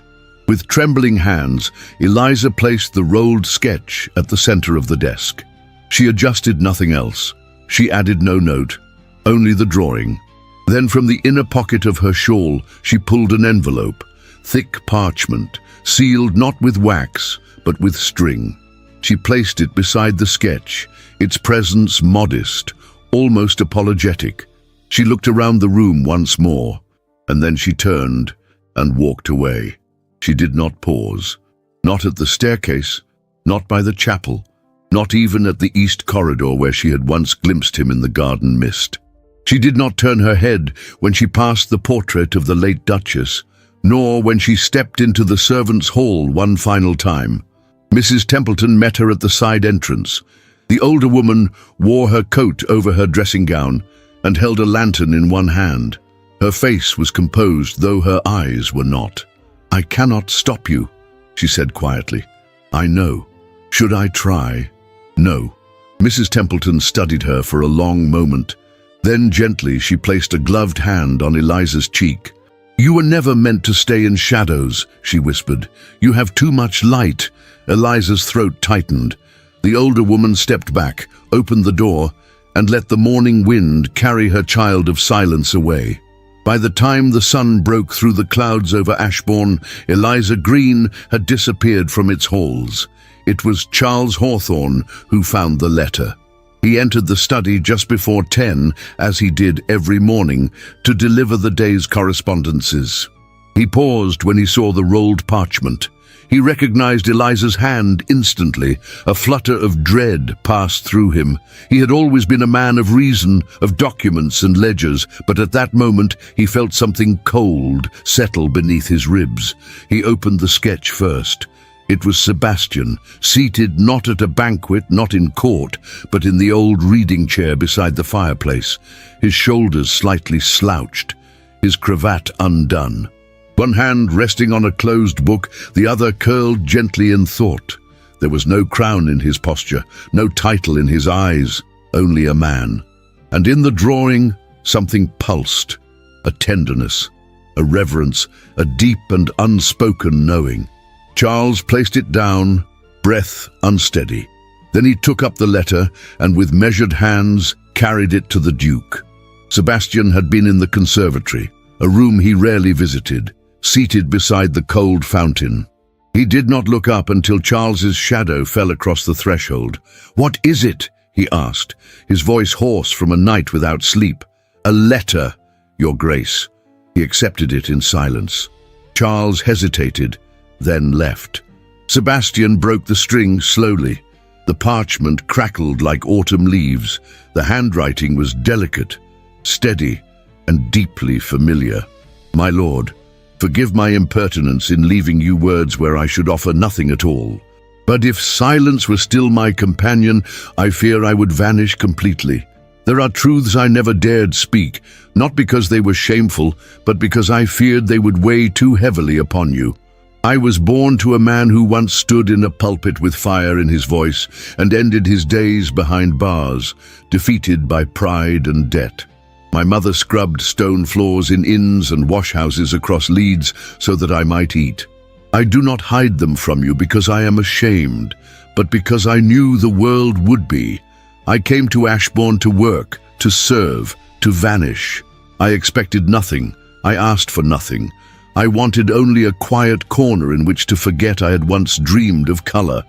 With trembling hands, Eliza placed the rolled sketch at the center of the desk. She adjusted nothing else. She added no note, only the drawing. Then from the inner pocket of her shawl, she pulled an envelope, thick parchment, sealed not with wax, but with string. She placed it beside the sketch, its presence modest, almost apologetic. She looked around the room once more, and then she turned and walked away. She did not pause, not at the staircase, not by the chapel, not even at the east corridor where she had once glimpsed him in the garden mist. She did not turn her head when she passed the portrait of the late Duchess, nor when she stepped into the servants' hall one final time. Mrs. Templeton met her at the side entrance. The older woman wore her coat over her dressing gown and held a lantern in one hand. Her face was composed, though her eyes were not. "I cannot stop you," she said quietly. "I know. Should I try?" "No." Mrs. Templeton studied her for a long moment. Then gently she placed a gloved hand on Eliza's cheek. "You were never meant to stay in shadows," she whispered. "You have too much light." Eliza's throat tightened. The older woman stepped back, opened the door, and let the morning wind carry her child of silence away. By the time the sun broke through the clouds over Ashbourne, Eliza Green had disappeared from its halls. It was Charles Hawthorne who found the letter. He entered the study just before 10, as he did every morning, to deliver the day's correspondences. He paused when he saw the rolled parchment. He recognized Eliza's hand instantly. A flutter of dread passed through him. He had always been a man of reason, of documents and ledgers, but at that moment he felt something cold settle beneath his ribs. He opened the sketch first. It was Sebastian, seated not at a banquet, not in court, but in the old reading chair beside the fireplace, his shoulders slightly slouched, his cravat undone. One hand resting on a closed book, the other curled gently in thought. There was no crown in his posture, no title in his eyes, only a man. And in the drawing, something pulsed, a tenderness, a reverence, a deep and unspoken knowing. Charles placed it down, breath unsteady. Then he took up the letter and with measured hands carried it to the Duke. Sebastian had been in the conservatory, a room he rarely visited, seated beside the cold fountain. He did not look up until Charles's shadow fell across the threshold. "What is it?" he asked, his voice hoarse from a night without sleep. "A letter, Your Grace." He accepted it in silence. Charles hesitated, then left. Sebastian broke the string slowly. The parchment crackled like autumn leaves. The handwriting was delicate, steady, and deeply familiar. "My lord, forgive my impertinence in leaving you words where I should offer nothing at all. But if silence were still my companion, I fear I would vanish completely. There are truths I never dared speak, not because they were shameful, but because I feared they would weigh too heavily upon you. I was born to a man who once stood in a pulpit with fire in his voice and ended his days behind bars, defeated by pride and debt. My mother scrubbed stone floors in inns and washhouses across Leeds so that I might eat. I do not hide them from you because I am ashamed, but because I knew the world would be. I came to Ashbourne to work, to serve, to vanish. I expected nothing. I asked for nothing. I wanted only a quiet corner in which to forget I had once dreamed of color.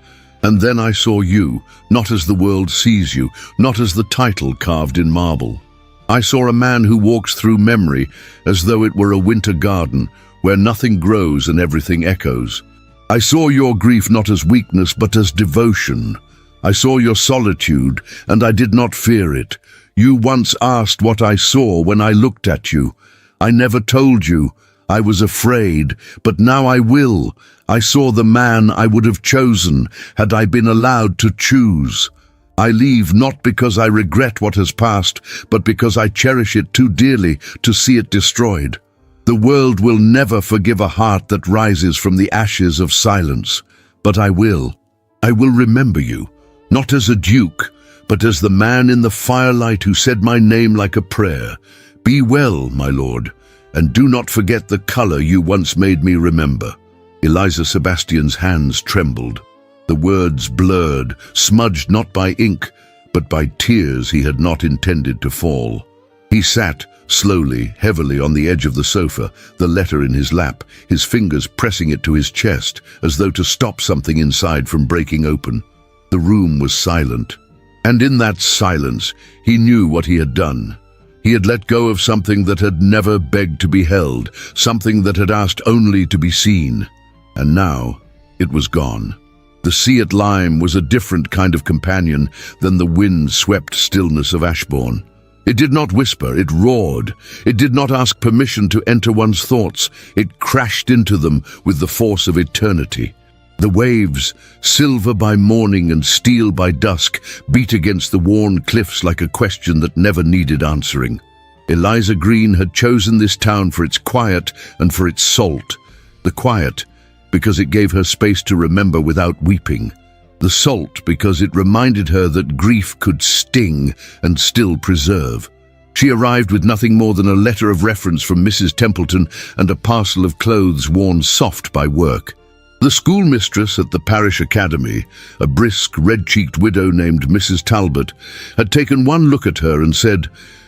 And then I saw you, not as the world sees you, not as the title carved in marble. I saw a man who walks through memory as though it were a winter garden, where nothing grows and everything echoes. I saw your grief not as weakness but as devotion. I saw your solitude, and I did not fear it. You once asked what I saw when I looked at you. I never told you. I was afraid, but now I will. I saw the man I would have chosen had I been allowed to choose. I leave not because I regret what has passed, but because I cherish it too dearly to see it destroyed. The world will never forgive a heart that rises from the ashes of silence, but I will. I will remember you, not as a duke, but as the man in the firelight who said my name like a prayer. Be well, my lord, and do not forget the color you once made me remember. Eliza Sebastian's hands trembled. The words blurred, smudged not by ink, but by tears he had not intended to fall. He sat, slowly, heavily on the edge of the sofa, the letter in his lap, his fingers pressing it to his chest, as though to stop something inside from breaking open. The room was silent, and in that silence he knew what he had done. He had let go of something that had never begged to be held, something that had asked only to be seen. And now it was gone. The sea at Lyme was a different kind of companion than the wind-swept stillness of Ashbourne. It did not whisper, it roared. It did not ask permission to enter one's thoughts. It crashed into them with the force of eternity. The waves, silver by morning and steel by dusk, beat against the worn cliffs like a question that never needed answering. Eliza Green had chosen this town for its quiet and for its salt. The quiet, because it gave her space to remember without weeping. The salt, because it reminded her that grief could sting and still preserve. She arrived with nothing more than a letter of reference from Mrs. Templeton and a parcel of clothes worn soft by work. The schoolmistress at the parish academy, a brisk, red-cheeked widow named Mrs. Talbot, had taken one look at her and said,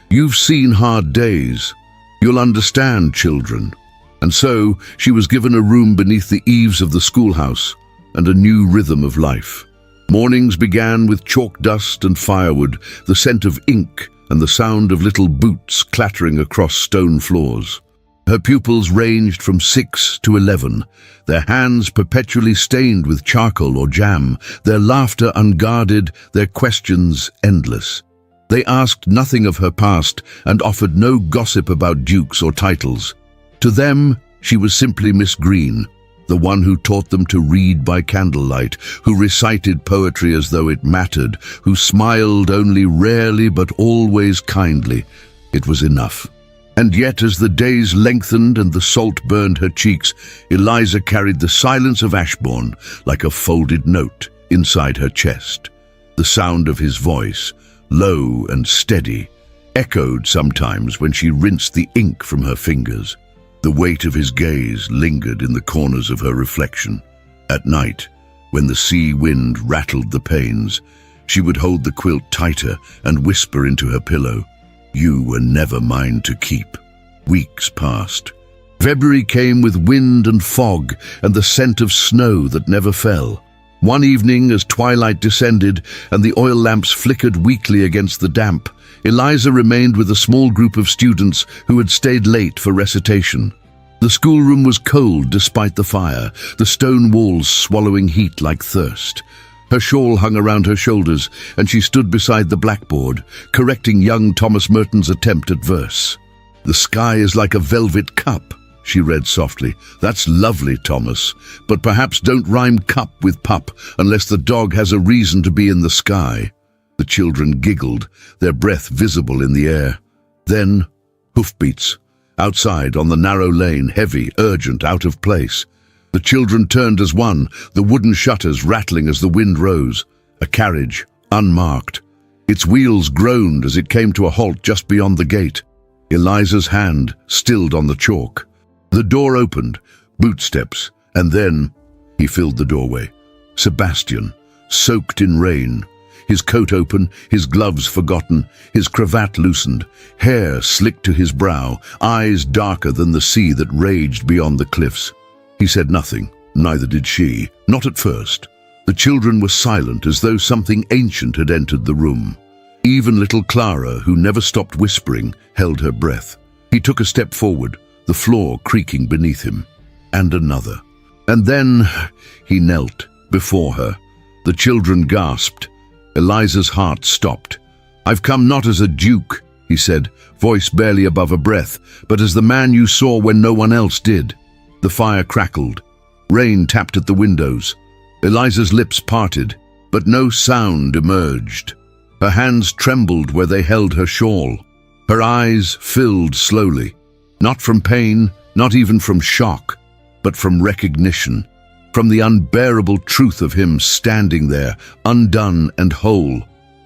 "You've seen hard days. You'll understand, children." And so she was given a room beneath the eaves of the schoolhouse and a new rhythm of life. Mornings began with chalk dust and firewood, the scent of ink and the sound of little boots clattering across stone floors. Her pupils ranged from 6 to 11, their hands perpetually stained with charcoal or jam, their laughter unguarded, their questions endless. They asked nothing of her past and offered no gossip about dukes or titles. To them, she was simply Miss Green, the one who taught them to read by candlelight, who recited poetry as though it mattered, who smiled only rarely but always kindly. It was enough. And yet, as the days lengthened and the salt burned her cheeks, Eliza carried the silence of Ashbourne like a folded note inside her chest. The sound of his voice, low and steady, echoed sometimes when she rinsed the ink from her fingers. The weight of his gaze lingered in the corners of her reflection. At night, when the sea wind rattled the panes, she would hold the quilt tighter and whisper into her pillow, "You were never mine to keep." Weeks passed. February came with wind and fog and the scent of snow that never fell. One evening, as twilight descended and the oil lamps flickered weakly against the damp, Eliza remained with a small group of students who had stayed late for recitation. The schoolroom was cold despite the fire, the stone walls swallowing heat like thirst. Her shawl hung around her shoulders, and she stood beside the blackboard, correcting young Thomas Merton's attempt at verse. "The sky is like a velvet cup," she read softly. "That's lovely, Thomas, but perhaps don't rhyme cup with pup unless the dog has a reason to be in the sky." The children giggled, their breath visible in the air. Then, hoofbeats. Outside, on the narrow lane, heavy, urgent, out of place. The children turned as one, the wooden shutters rattling as the wind rose. A carriage, unmarked. Its wheels groaned as it came to a halt just beyond the gate. Eliza's hand stilled on the chalk. The door opened, bootsteps, and then he filled the doorway. Sebastian, soaked in rain. his coat open, his gloves forgotten, his cravat loosened, hair slicked to his brow, eyes darker than the sea that raged beyond the cliffs. He said nothing, neither did she, not at first. The children were silent, as though something ancient had entered the room. Even little Clara, who never stopped whispering, held her breath. He took a step forward, the floor creaking beneath him. And another. And then he knelt before her. The children gasped. Eliza's heart stopped. "I've come not as a duke," he said, voice barely above a breath, "but as the man you saw when no one else did." The fire crackled. Rain tapped at the windows. Eliza's lips parted, but no sound emerged. Her hands trembled where they held her shawl. Her eyes filled slowly, not from pain, not even from shock, but from recognition, from the unbearable truth of him standing there, undone and whole,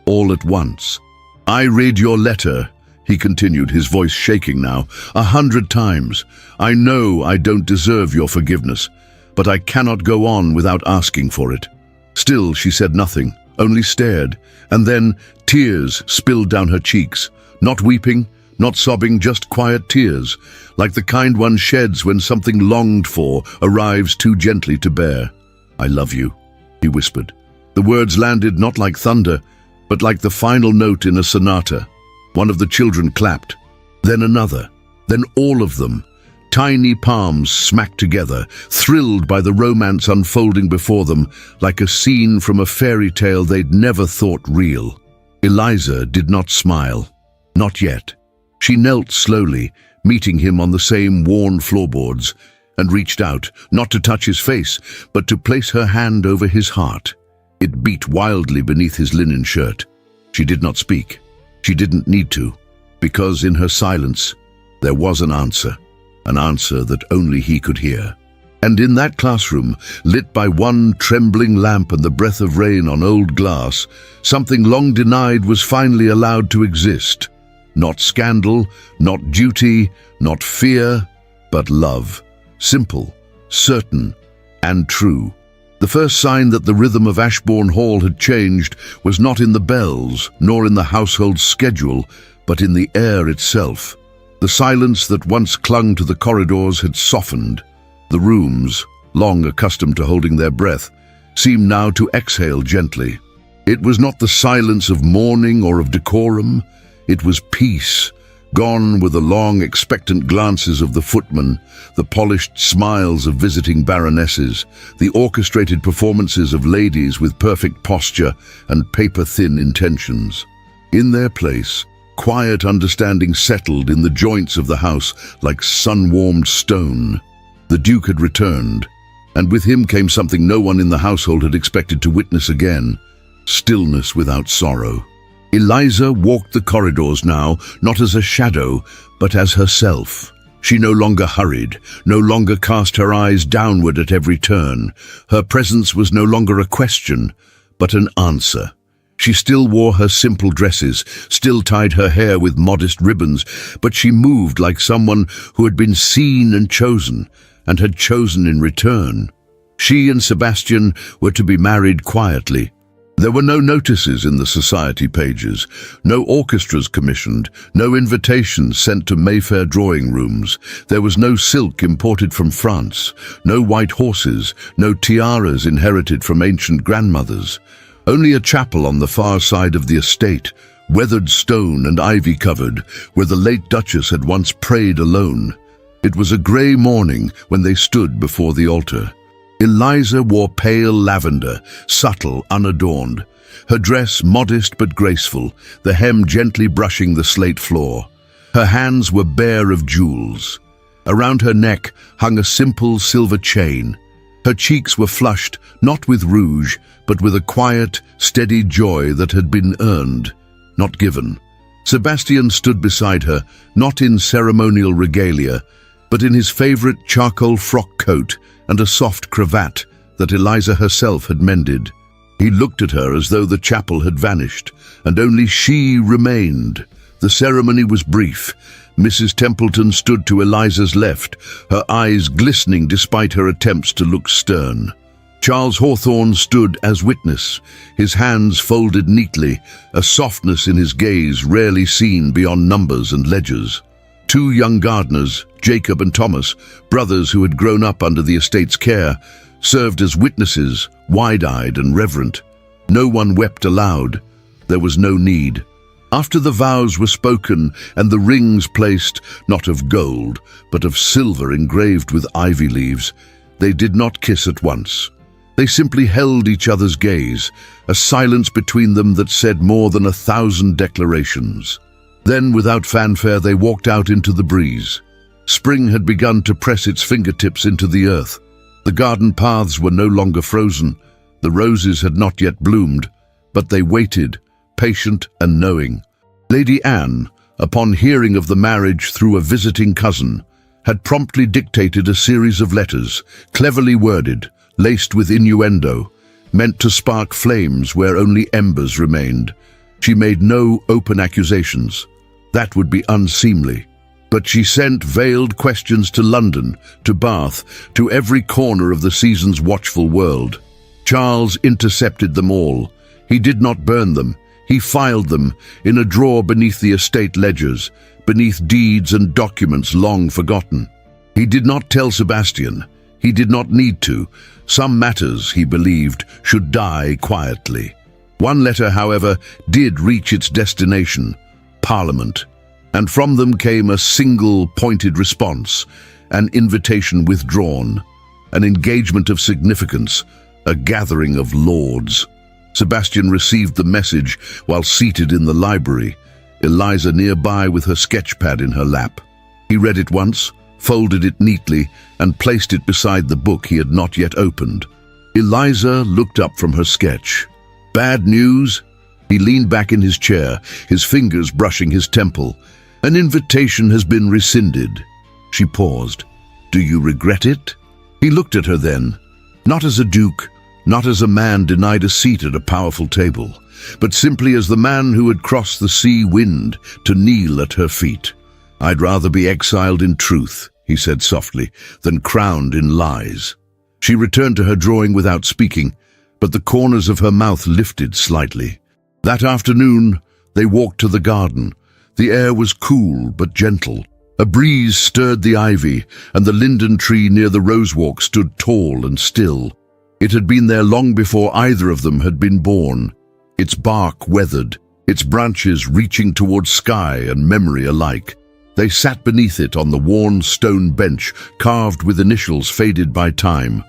all at once. "I read your letter," he continued, his voice shaking now, 100 times. "I know I don't deserve your forgiveness, but I cannot go on without asking for it." Still, she said nothing, only stared, and then tears spilled down her cheeks, not weeping, not sobbing, just quiet tears, like the kind one sheds when something longed for arrives too gently to bear. "I love you," he whispered. The words landed not like thunder, but like the final note in a sonata. One of the children clapped, then another, then all of them. Tiny palms smacked together, thrilled by the romance unfolding before them, like a scene from a fairy tale they'd never thought real. Eliza did not smile. Not yet. She knelt slowly, meeting him on the same worn floorboards, and reached out, not to touch his face, but to place her hand over his heart. It beat wildly beneath his linen shirt. She did not speak. She didn't need to, because in her silence there was an answer that only he could hear. And in that classroom, lit by one trembling lamp and the breath of rain on old glass, something long denied was finally allowed to exist. Not scandal, not duty, not fear, but love. Simple, certain, and true. The first sign that the rhythm of Ashbourne Hall had changed was not in the bells, nor in the household schedule, but in the air itself. The silence that once clung to the corridors had softened. The rooms, long accustomed to holding their breath, seemed now to exhale gently. It was not the silence of mourning or of decorum. It was peace, gone were the long, expectant glances of the footman, the polished smiles of visiting baronesses, the orchestrated performances of ladies with perfect posture and paper-thin intentions. In their place, quiet understanding settled in the joints of the house like sun-warmed stone. The Duke had returned, and with him came something no one in the household had expected to witness again: stillness without sorrow. Eliza walked the corridors now, not as a shadow, but as herself. She no longer hurried, no longer cast her eyes downward at every turn. Her presence was no longer a question, but an answer. She still wore her simple dresses, still tied her hair with modest ribbons, but she moved like someone who had been seen and had chosen in return. She and Sebastian were to be married quietly. There were no notices in the society pages, no orchestras commissioned, no invitations sent to Mayfair drawing rooms. There was no silk imported from France, no white horses, no tiaras inherited from ancient grandmothers. Only a chapel on the far side of the estate, weathered stone and ivy-covered, where the late Duchess had once prayed alone. It was a grey morning when they stood before the altar. Eliza wore pale lavender, subtle, unadorned. Her dress modest but graceful, the hem gently brushing the slate floor. Her hands were bare of jewels. Around her neck hung a simple silver chain. Her cheeks were flushed, not with rouge, but with a quiet, steady joy that had been earned, not given. Sebastian stood beside her, not in ceremonial regalia, but in his favorite charcoal frock coat and a soft cravat that Eliza herself had mended. He looked at her as though the chapel had vanished, and only she remained. The ceremony was brief. Mrs. Templeton stood to Eliza's left, her eyes glistening despite her attempts to look stern. Charles Hawthorne stood as witness, his hands folded neatly, a softness in his gaze rarely seen beyond numbers and ledgers. Two young gardeners, Jacob and Thomas, brothers who had grown up under the estate's care, served as witnesses, wide-eyed and reverent. No one wept aloud. There was no need. After the vows were spoken and the rings placed, not of gold, but of silver engraved with ivy leaves, they did not kiss at once. They simply held each other's gaze, a silence between them that said more than 1,000 declarations. Then, without fanfare, they walked out into the breeze. Spring had begun to press its fingertips into the earth. The garden paths were no longer frozen. The roses had not yet bloomed, but they waited, patient and knowing. Lady Anne, upon hearing of the marriage through a visiting cousin, had promptly dictated a series of letters, cleverly worded, laced with innuendo, meant to spark flames where only embers remained. She made no open accusations. That would be unseemly. But she sent veiled questions to London, to Bath, to every corner of the season's watchful world. Charles intercepted them all. He did not burn them. He filed them in a drawer beneath the estate ledgers, beneath deeds and documents long forgotten. He did not tell Sebastian. He did not need to. Some matters, he believed, should die quietly. One letter, however, did reach its destination, Parliament, and from them came a single pointed response, an invitation withdrawn, an engagement of significance, a gathering of lords. Sebastian received the message while seated in the library, Eliza nearby with her sketchpad in her lap. He read it once, folded it neatly, and placed it beside the book he had not yet opened. Eliza looked up from her sketch. Bad news? He leaned back in his chair, his fingers brushing his temple. An invitation has been rescinded. She paused. Do you regret it? He looked at her then, not as a duke, not as a man denied a seat at a powerful table, but simply as the man who had crossed the sea wind to kneel at her feet. I'd rather be exiled in truth, he said softly, than crowned in lies. She returned to her drawing without speaking, but the corners of her mouth lifted slightly. That afternoon, they walked to the garden. The air was cool but gentle. A breeze stirred the ivy, and the linden tree near the rosewalk stood tall and still. It had been there long before either of them had been born, its bark weathered, its branches reaching towards sky and memory alike. They sat beneath it on the worn stone bench, carved with initials faded by time.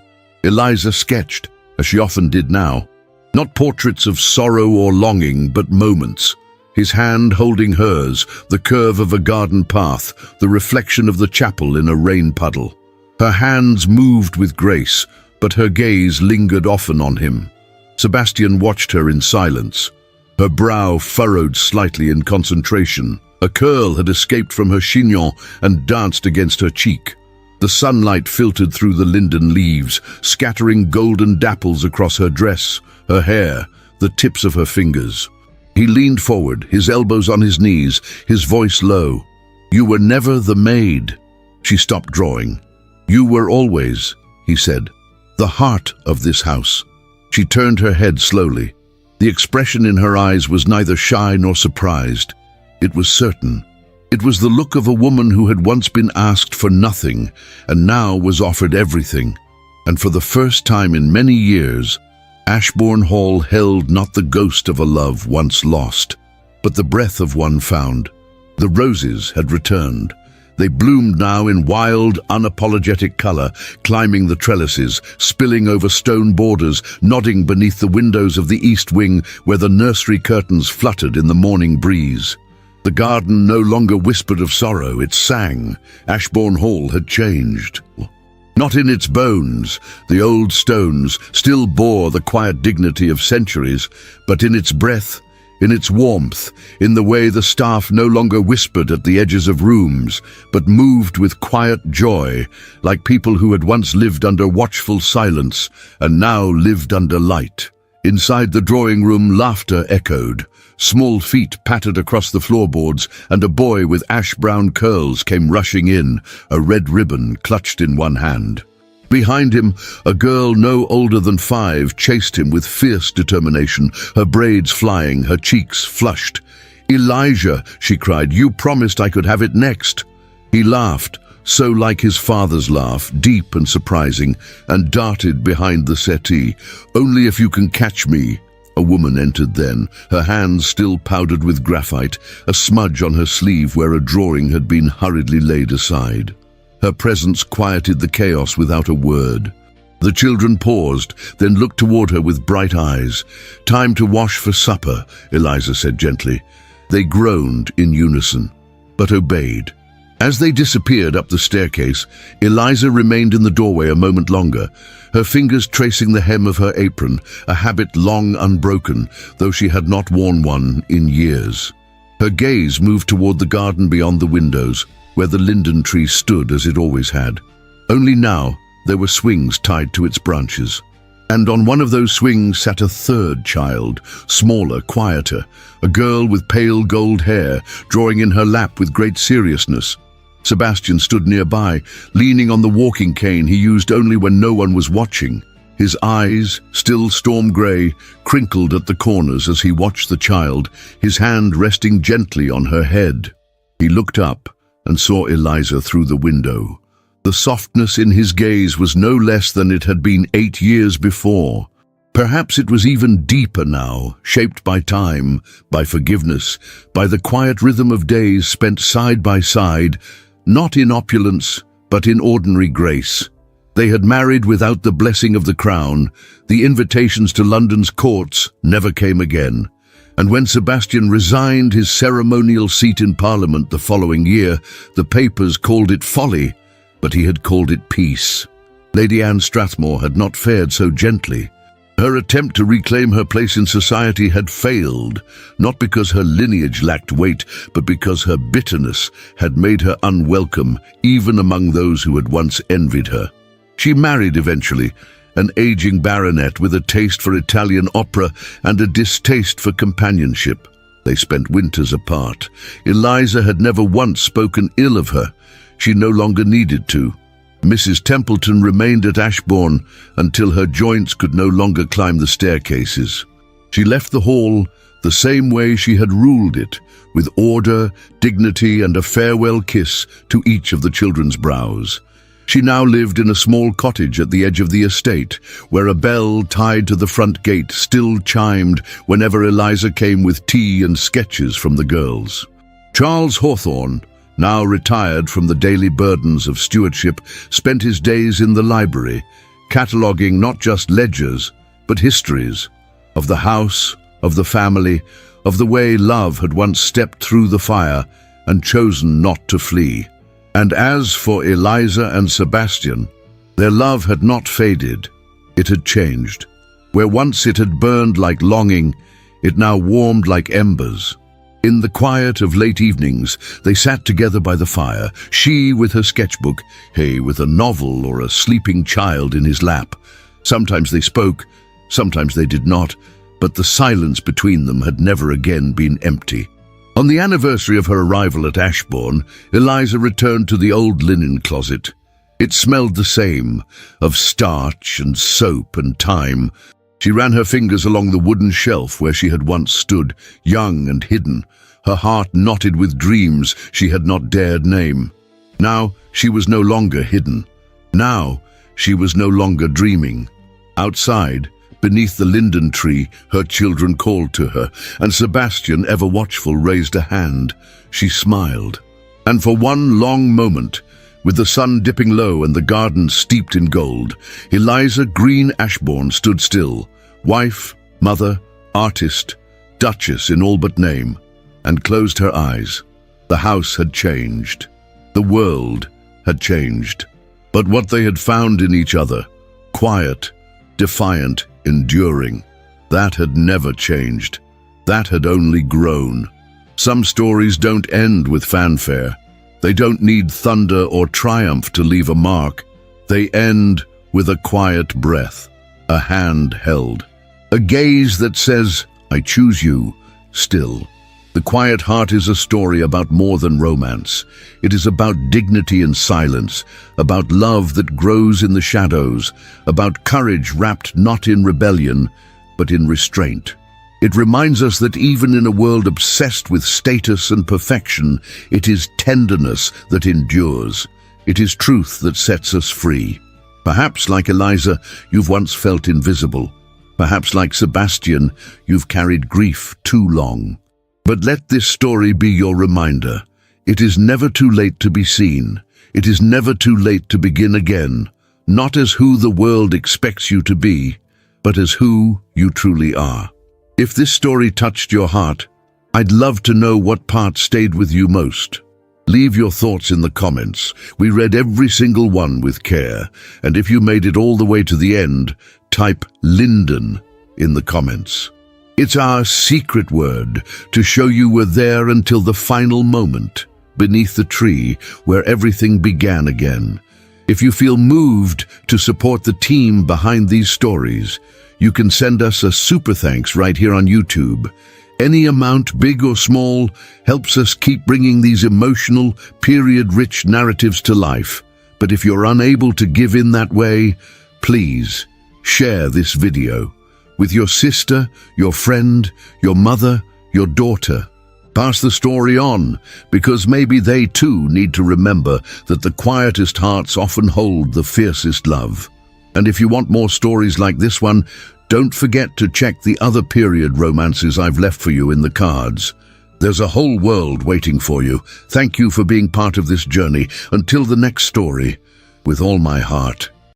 Eliza sketched, as she often did now, not portraits of sorrow or longing, but moments. His hand holding hers, the curve of a garden path, the reflection of the chapel in a rain puddle. Her hands moved with grace, but her gaze lingered often on him. Sebastian watched her in silence. Her brow furrowed slightly in concentration. A curl had escaped from her chignon and danced against her cheek. The sunlight filtered through the linden leaves, scattering golden dapples across her dress, her hair, the tips of her fingers. He leaned forward, his elbows on his knees, his voice low. You were never the maid. She stopped drawing. You were always, he said, the heart of this house. She turned her head slowly. The expression in her eyes was neither shy nor surprised. It was certain. It was the look of a woman who had once been asked for nothing and now was offered everything. And for the first time in many years, Ashbourne Hall held not the ghost of a love once lost, but the breath of one found. The roses had returned. They bloomed now in wild, unapologetic color, climbing the trellises, spilling over stone borders, nodding beneath the windows of the east wing where the nursery curtains fluttered in the morning breeze. The garden no longer whispered of sorrow, it sang. Ashbourne Hall had changed. Not in its bones, the old stones still bore the quiet dignity of centuries, but in its breath, in its warmth, in the way the staff no longer whispered at the edges of rooms, but moved with quiet joy, like people who had once lived under watchful silence and now lived under light. Inside the drawing room, laughter echoed. Small feet pattered across the floorboards, and a boy with ash-brown curls came rushing in, a red ribbon clutched in one hand. Behind him, a girl no older than 5 chased him with fierce determination, her braids flying, her cheeks flushed. "Elijah," she cried, "you promised I could have it next." He laughed, so like his father's laugh, deep and surprising, and darted behind the settee. "Only if you can catch me." A woman entered then, her hands still powdered with graphite, a smudge on her sleeve where a drawing had been hurriedly laid aside. Her presence quieted the chaos without a word. The children paused, then looked toward her with bright eyes. "Time to wash for supper," Eliza said gently. They groaned in unison, but obeyed. As they disappeared up the staircase, Eliza remained in the doorway a moment longer, her fingers tracing the hem of her apron, a habit long unbroken, though she had not worn one in years. Her gaze moved toward the garden beyond the windows, where the linden tree stood as it always had. Only now there were swings tied to its branches. And on one of those swings sat a third child, smaller, quieter, a girl with pale gold hair, drawing in her lap with great seriousness. Sebastian stood nearby, leaning on the walking cane he used only when no one was watching. His eyes, still storm-grey, crinkled at the corners as he watched the child, his hand resting gently on her head. He looked up and saw Eliza through the window. The softness in his gaze was no less than it had been 8 years before. Perhaps it was even deeper now, shaped by time, by forgiveness, by the quiet rhythm of days spent side by side, not in opulence, but in ordinary grace. They had married without the blessing of the crown. The invitations to London's courts never came again. And when Sebastian resigned his ceremonial seat in Parliament the following year, the papers called it folly, but he had called it peace. Lady Anne Strathmore had not fared so gently. Her attempt to reclaim her place in society had failed, not because her lineage lacked weight, but because her bitterness had made her unwelcome even among those who had once envied her. She married eventually, an aging baronet with a taste for Italian opera and a distaste for companionship. They spent winters apart. Eliza had never once spoken ill of her. She no longer needed to. Mrs. Templeton remained at Ashbourne until her joints could no longer climb the staircases. She left the hall the same way she had ruled it, with order, dignity, and a farewell kiss to each of the children's brows. She now lived in a small cottage at the edge of the estate, where a bell tied to the front gate still chimed whenever Eliza came with tea and sketches from the girls. Charles Hawthorne, now retired from the daily burdens of stewardship, spent his days in the library, cataloguing not just ledgers, but histories, of the house, of the family, of the way love had once stepped through the fire and chosen not to flee. And as for Eliza and Sebastian, their love had not faded, it had changed. Where once it had burned like longing, it now warmed like embers. In the quiet of late evenings, they sat together by the fire, she with her sketchbook, he with a novel or a sleeping child in his lap. Sometimes they spoke, sometimes they did not, but the silence between them had never again been empty. On the anniversary of her arrival at Ashbourne, Eliza returned to the old linen closet. It smelled the same, of starch and soap and time. She ran her fingers along the wooden shelf where she had once stood, young and hidden, her heart knotted with dreams she had not dared name. Now she was no longer hidden. Now she was no longer dreaming. Outside, beneath the linden tree, her children called to her, and Sebastian, ever watchful, raised a hand. She smiled. And for one long moment, with the sun dipping low and the garden steeped in gold, Eliza Green Ashbourne stood still, wife, mother, artist, duchess in all but name, and closed her eyes. The house had changed. The world had changed. But what they had found in each other, quiet, defiant, enduring, that had never changed. That had only grown. Some stories don't end with fanfare. They don't need thunder or triumph to leave a mark. They end with a quiet breath, a hand held, a gaze that says, "I choose you," still. The Quiet Heart is a story about more than romance. It is about dignity in silence, about love that grows in the shadows, about courage wrapped not in rebellion, but in restraint. It reminds us that even in a world obsessed with status and perfection, it is tenderness that endures. It is truth that sets us free. Perhaps, like Eliza, you've once felt invisible. Perhaps, like Sebastian, you've carried grief too long. But let this story be your reminder. It is never too late to be seen. It is never too late to begin again, not as who the world expects you to be, but as who you truly are. If this story touched your heart, I'd love to know what part stayed with you most. Leave your thoughts in the comments. We read every single one with care, and if you made it all the way to the end, type Linden in the comments. It's our secret word to show you were there until the final moment, beneath the tree where everything began again. If you feel moved to support the team behind these stories, you can send us a super thanks right here on YouTube. Any amount, big or small, helps us keep bringing these emotional, period-rich narratives to life. But if you're unable to give in that way, please share this video with your sister, your friend, your mother, your daughter. Pass the story on, because maybe they too need to remember that the quietest hearts often hold the fiercest love. And if you want more stories like this one, don't forget to check the other period romances I've left for you in the cards. There's a whole world waiting for you. Thank you for being part of this journey. Until the next story, with all my heart.